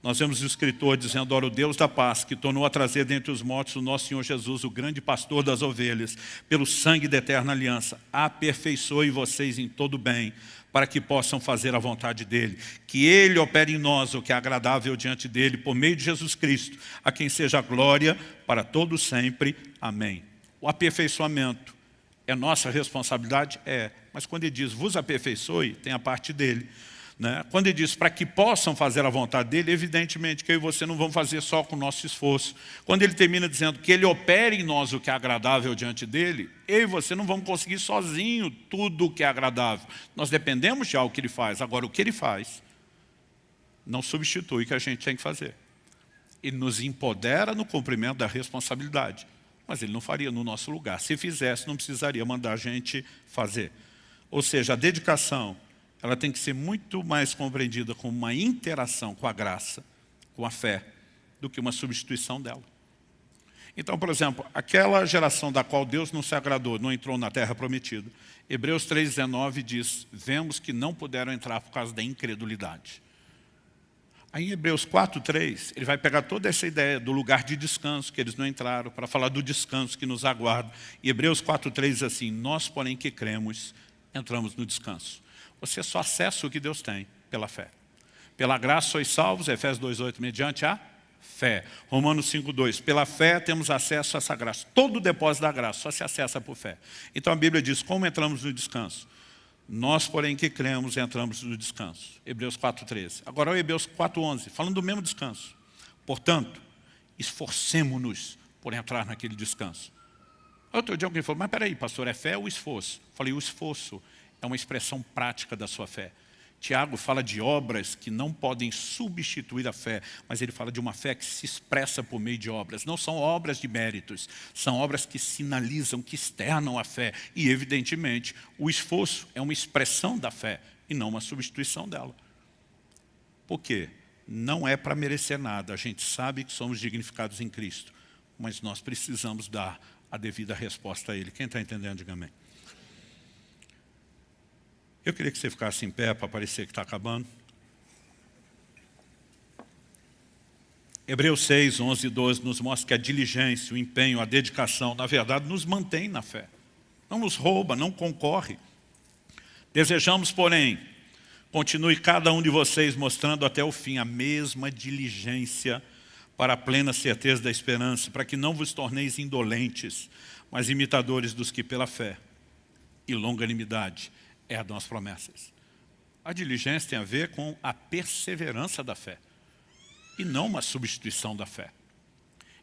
nós vemos o escritor dizendo, ora o Deus da paz, que tornou a trazer dentre os mortos o nosso Senhor Jesus, o grande pastor das ovelhas, pelo sangue da eterna aliança, aperfeiçoe vocês em todo bem, para que possam fazer a vontade dEle. Que Ele opere em nós o que é agradável diante dEle, por meio de Jesus Cristo, a quem seja a glória para todos sempre. Amém. O aperfeiçoamento é nossa responsabilidade? É. Mas quando Ele diz, vos aperfeiçoe, tem a parte dEle. né? Quando ele diz para que possam fazer a vontade dele, evidentemente que eu e você não vamos fazer só com o nosso esforço. Quando ele termina dizendo que ele opere em nós o que é agradável diante dele, eu e você não vamos conseguir sozinho tudo o que é agradável. Nós dependemos de algo que ele faz. Agora, o que ele faz não substitui o que a gente tem que fazer. Ele nos empodera no cumprimento da responsabilidade, mas ele não faria no nosso lugar. Se fizesse, não precisaria mandar a gente fazer. Ou seja, a dedicação, ela tem que ser muito mais compreendida como uma interação com a graça, com a fé, do que uma substituição dela. Então, por exemplo, aquela geração da qual Deus não se agradou, não entrou na terra prometida. Hebreus 3,19 diz, vemos que não puderam entrar por causa da incredulidade. Aí em Hebreus 4,3, ele vai pegar toda essa ideia do lugar de descanso, que eles não entraram, para falar do descanso que nos aguarda. E Hebreus 4,3 diz assim, nós, porém, que cremos, entramos no descanso. Você só acessa o que Deus tem pela fé. Pela graça sois salvos, Efésios 2,8, mediante a fé. Romanos 5,2, pela fé temos acesso a essa graça. Todo o depósito da graça só se acessa por fé. Então a Bíblia diz, como entramos no descanso? Nós, porém, que cremos, entramos no descanso. Hebreus 4,13. Agora o Hebreus 4,11, falando do mesmo descanso. Portanto, esforcemo-nos por entrar naquele descanso. Outro dia alguém falou, mas peraí, pastor, é fé ou esforço? Falei, o esforço é uma expressão prática da sua fé. Tiago fala de obras que não podem substituir a fé, mas ele fala de uma fé que se expressa por meio de obras. Não são obras de méritos, são obras que sinalizam, que externam a fé. E, evidentemente, o esforço é uma expressão da fé e não uma substituição dela. Por quê? Não é para merecer nada. A gente sabe que somos dignificados em Cristo, mas nós precisamos dar a devida resposta a Ele. Quem está entendendo, diga amém. Eu queria que você ficasse em pé para parecer que está acabando. Hebreus 6, 11 e 12 nos mostra que a diligência, o empenho, a dedicação, na verdade, nos mantém na fé. Não nos rouba, não concorre. Desejamos, porém, continue cada um de vocês mostrando até o fim a mesma diligência para a plena certeza da esperança, para que não vos torneis indolentes, mas imitadores dos que pela fé e longanimidade herdam as promessas. A diligência tem a ver com a perseverança da fé e não uma substituição da fé.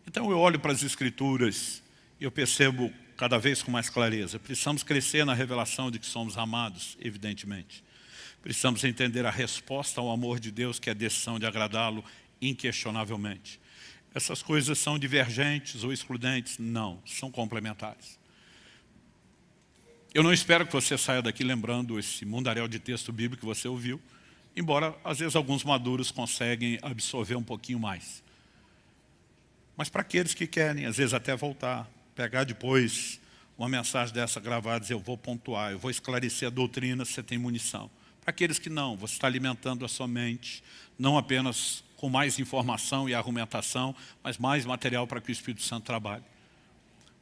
Então eu olho para as Escrituras e eu percebo cada vez com mais clareza. Precisamos crescer na revelação de que somos amados, evidentemente. Precisamos entender a resposta ao amor de Deus, que é a decisão de agradá-lo inquestionavelmente. Essas coisas são divergentes ou excludentes? Não, são complementares. Eu não espero que você saia daqui lembrando esse mundaréu de texto bíblico que você ouviu, embora às vezes alguns maduros conseguem absorver um pouquinho mais. Mas para aqueles que querem, às vezes até voltar, pegar depois uma mensagem dessa gravada e dizer, eu vou pontuar, eu vou esclarecer a doutrina, se você tem munição. Para aqueles que não, você está alimentando a sua mente, não apenas com mais informação e argumentação, mas mais material para que o Espírito Santo trabalhe.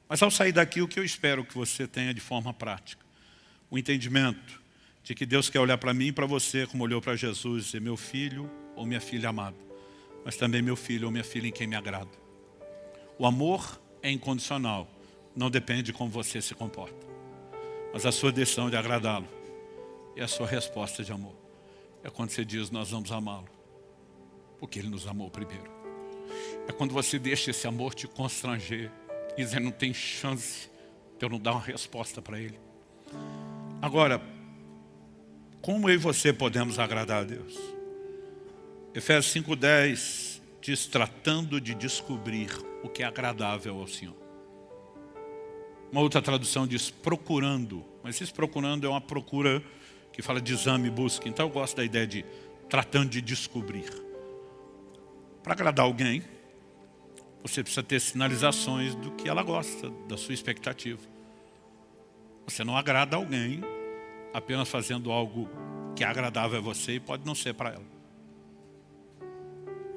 Mas ao sair daqui, o que eu espero que você tenha de forma prática? O entendimento de que Deus quer olhar para mim e para você, como olhou para Jesus, e dizer, meu filho ou minha filha amada, mas também meu filho ou minha filha em quem me agrada. O amor é incondicional, não depende de como você se comporta. Mas a sua decisão de agradá-lo é a sua resposta de amor. É quando você diz, nós vamos amá-lo, porque Ele nos amou primeiro. É quando você deixa esse amor te constranger, e dizer, não tem chance de eu não dar uma resposta para Ele. Agora, como eu e você podemos agradar a Deus? Efésios 5,10 diz, tratando de descobrir o que é agradável ao Senhor. Uma outra tradução diz, procurando. Mas esse procurando é uma procura que fala de exame e busca. Então eu gosto da ideia de tratando de descobrir. Para agradar alguém, você precisa ter sinalizações do que ela gosta, da sua expectativa. Você não agrada alguém apenas fazendo algo que é agradável a você e pode não ser para ela.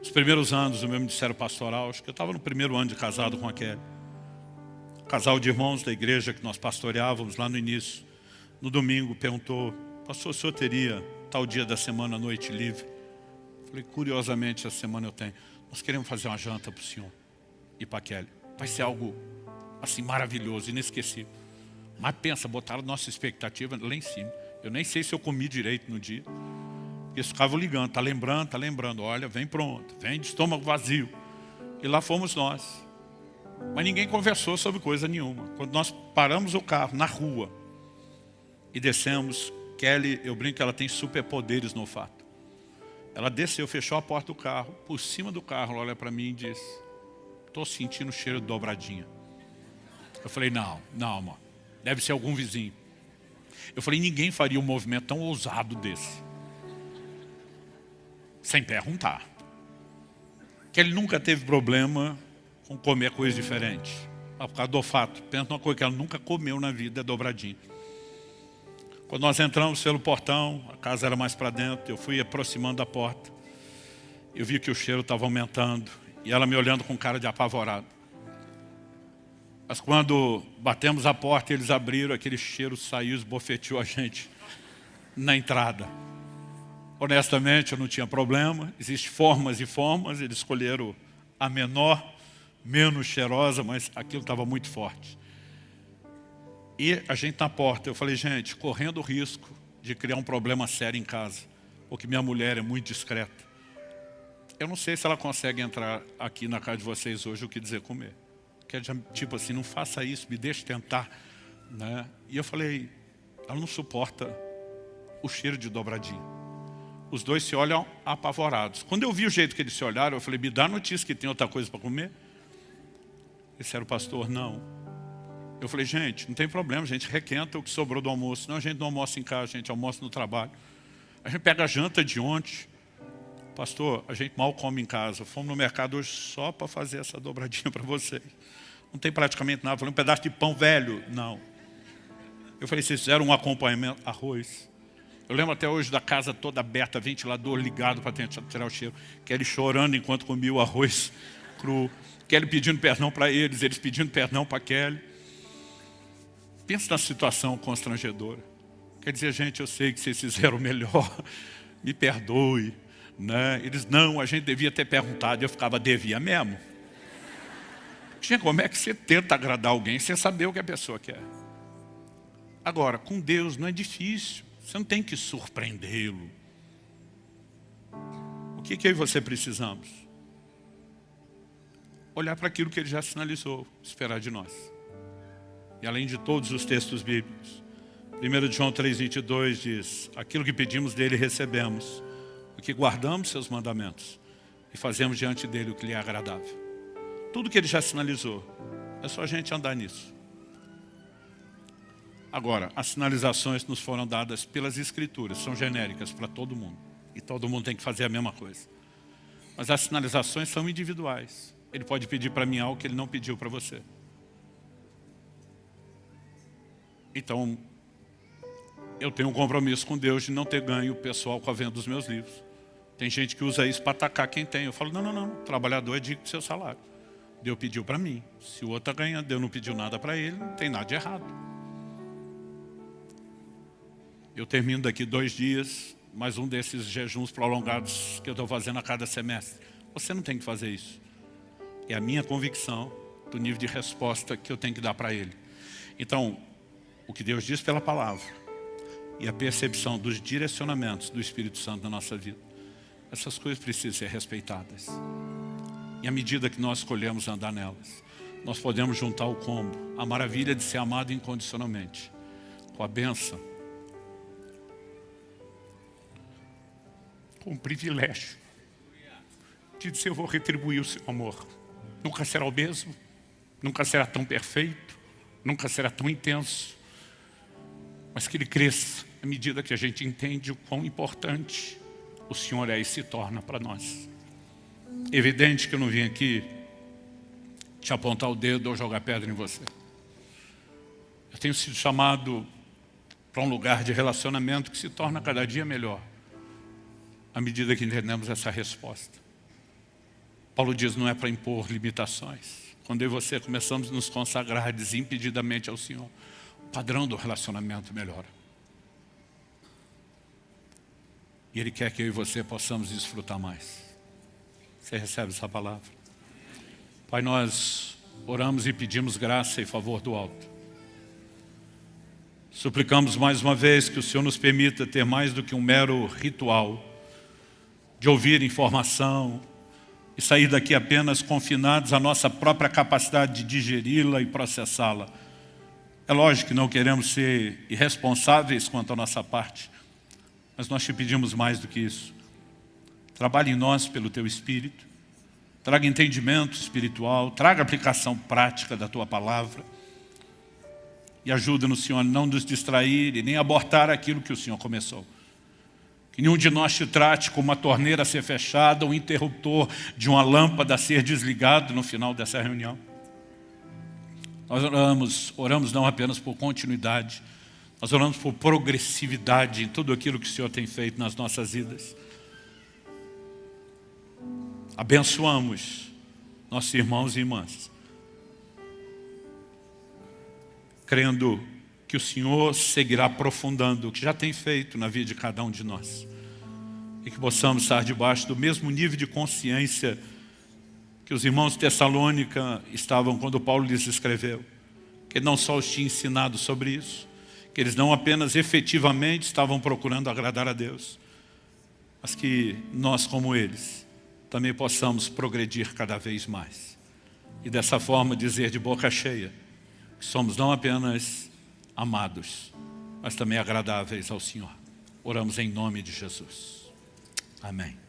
Os primeiros anos do meu ministério pastoral, acho que eu estava no primeiro ano de casado com a Kelly. Casal de irmãos da igreja que nós pastoreávamos lá no início. No domingo perguntou, pastor, o senhor teria tal dia da semana à noite livre? Falei, curiosamente essa semana eu tenho. Nós queremos fazer uma janta para o senhor e para a Kelly. Vai ser algo assim maravilhoso, inesquecível. Mas pensa, botaram nossa expectativa lá em cima. Eu nem sei se eu comi direito no dia. Eles ficavam ligando, tá lembrando, olha, vem pronto, vem de estômago vazio. E lá fomos nós. Mas ninguém conversou sobre coisa nenhuma. Quando nós paramos o carro na rua e descemos, Kelly, eu brinco que ela tem superpoderes no olfato. Ela desceu, fechou a porta do carro, por cima do carro, ela olha para mim e diz: estou sentindo o cheiro de dobradinha. Eu falei, não, amor, deve ser algum vizinho. Eu falei, ninguém faria um movimento tão ousado desse, sem perguntar. Que ele nunca teve problema com comer coisa diferente. Por causa do olfato. Pensa numa coisa que ela nunca comeu na vida, é dobradinha. Quando nós entramos pelo portão, a casa era mais para dentro, eu fui aproximando da porta. Eu vi que o cheiro estava aumentando e ela me olhando com cara de apavorado. Mas quando batemos a porta e eles abriram, aquele cheiro saiu, esbofeteou a gente na entrada. Honestamente, eu não tinha problema. Existem formas e formas. Eles escolheram a menor, menos cheirosa, mas aquilo estava muito forte. E a gente na porta, eu falei, gente, correndo o risco de criar um problema sério em casa, porque minha mulher é muito discreta. Eu não sei se ela consegue entrar aqui na casa de vocês hoje o que dizer comer. Que é tipo assim, não faça isso, me deixe tentar. Né? E eu falei, ela não suporta o cheiro de dobradinho. Os dois se olham apavorados. Quando eu vi o jeito que eles se olharam, eu falei, me dá notícia que tem outra coisa para comer? Esse era o pastor, não. Eu falei, gente, não tem problema, a gente requenta o que sobrou do almoço. Não, a gente não almoça em casa, a gente almoça no trabalho. A gente pega a janta de ontem. Pastor, a gente mal come em casa. Fomos no mercado hoje só para fazer essa dobradinha para vocês. Não tem praticamente nada. Eu falei, um pedaço de pão velho? Não. Eu falei, vocês fizeram um acompanhamento? Arroz. Eu lembro até hoje da casa toda aberta, ventilador ligado para tentar tirar o cheiro. Kelly chorando enquanto comia o arroz cru. Kelly pedindo perdão para eles pedindo perdão para Kelly. Pensa na situação constrangedora. Quer dizer, gente, eu sei que vocês fizeram o melhor. Me perdoe. Né? Eles, não, a gente devia ter perguntado. Eu ficava, devia mesmo. Gente, como é que você tenta agradar alguém sem saber o que a pessoa quer? Agora, com Deus não é difícil. Você não tem que surpreendê-lo. O que eu e você precisamos? Olhar para aquilo que ele já sinalizou, esperar de nós. E além de todos os textos bíblicos, 1 João 3,22 diz, aquilo que pedimos dele recebemos, porque guardamos seus mandamentos e fazemos diante dele o que lhe é agradável. Tudo que ele já sinalizou, é só a gente andar nisso. Agora, as sinalizações nos foram dadas pelas Escrituras, são genéricas para todo mundo. E todo mundo tem que fazer a mesma coisa. Mas as sinalizações são individuais. Ele pode pedir para mim algo que ele não pediu para você. Então, eu tenho um compromisso com Deus de não ter ganho pessoal com a venda dos meus livros. Tem gente que usa isso para atacar quem tem. Eu falo, não, o trabalhador é digno do seu salário. Deus pediu para mim. Se o outro está ganhando, Deus não pediu nada para ele, não tem nada de errado. Eu termino daqui 2 dias, mais um desses jejuns prolongados que eu estou fazendo a cada semestre. Você não tem que fazer isso. É a minha convicção do nível de resposta que eu tenho que dar para ele. Então, o que Deus diz pela palavra e a percepção dos direcionamentos do Espírito Santo na nossa vida, essas coisas precisam ser respeitadas. E à medida que nós escolhemos andar nelas, nós podemos juntar o combo, a maravilha de ser amado incondicionalmente, com a bênção, com o privilégio de dizer, eu vou retribuir o seu amor. Nunca será o mesmo, nunca será tão perfeito, nunca será tão intenso, mas que ele cresça à medida que a gente entende o quão importante o Senhor é e se torna para nós. Evidente que eu não vim aqui te apontar o dedo ou jogar pedra em você. Eu tenho sido chamado para um lugar de relacionamento que se torna cada dia melhor, à medida que entendemos essa resposta. Paulo diz, não é para impor limitações. Quando eu e você começamos a nos consagrar desimpedidamente ao Senhor, o padrão do relacionamento melhora. E Ele quer que eu e você possamos desfrutar mais. Você recebe essa palavra? Pai, nós oramos e pedimos graça e favor do alto. Suplicamos mais uma vez que o Senhor nos permita ter mais do que um mero ritual, de ouvir informação e sair daqui apenas confinados à nossa própria capacidade de digeri-la e processá-la. É lógico que não queremos ser irresponsáveis quanto à nossa parte, mas nós te pedimos mais do que isso. Trabalhe em nós pelo Teu Espírito, traga entendimento espiritual, traga aplicação prática da Tua Palavra e ajuda-nos, Senhor, a não nos distrair e nem abortar aquilo que o Senhor começou. Que nenhum de nós te trate como uma torneira a ser fechada, um interruptor de uma lâmpada a ser desligado no final dessa reunião. Nós oramos não apenas por continuidade, nós oramos por progressividade em tudo aquilo que o Senhor tem feito nas nossas vidas. Abençoamos nossos irmãos e irmãs, crendo que o Senhor seguirá aprofundando o que já tem feito na vida de cada um de nós. E que possamos estar debaixo do mesmo nível de consciência que os irmãos de Tessalônica estavam quando Paulo lhes escreveu. Que ele não só os tinha ensinado sobre isso, que eles não apenas efetivamente estavam procurando agradar a Deus, mas que nós, como eles, também possamos progredir cada vez mais. E dessa forma dizer de boca cheia que somos não apenas amados, mas também agradáveis ao Senhor. Oramos em nome de Jesus. Amém.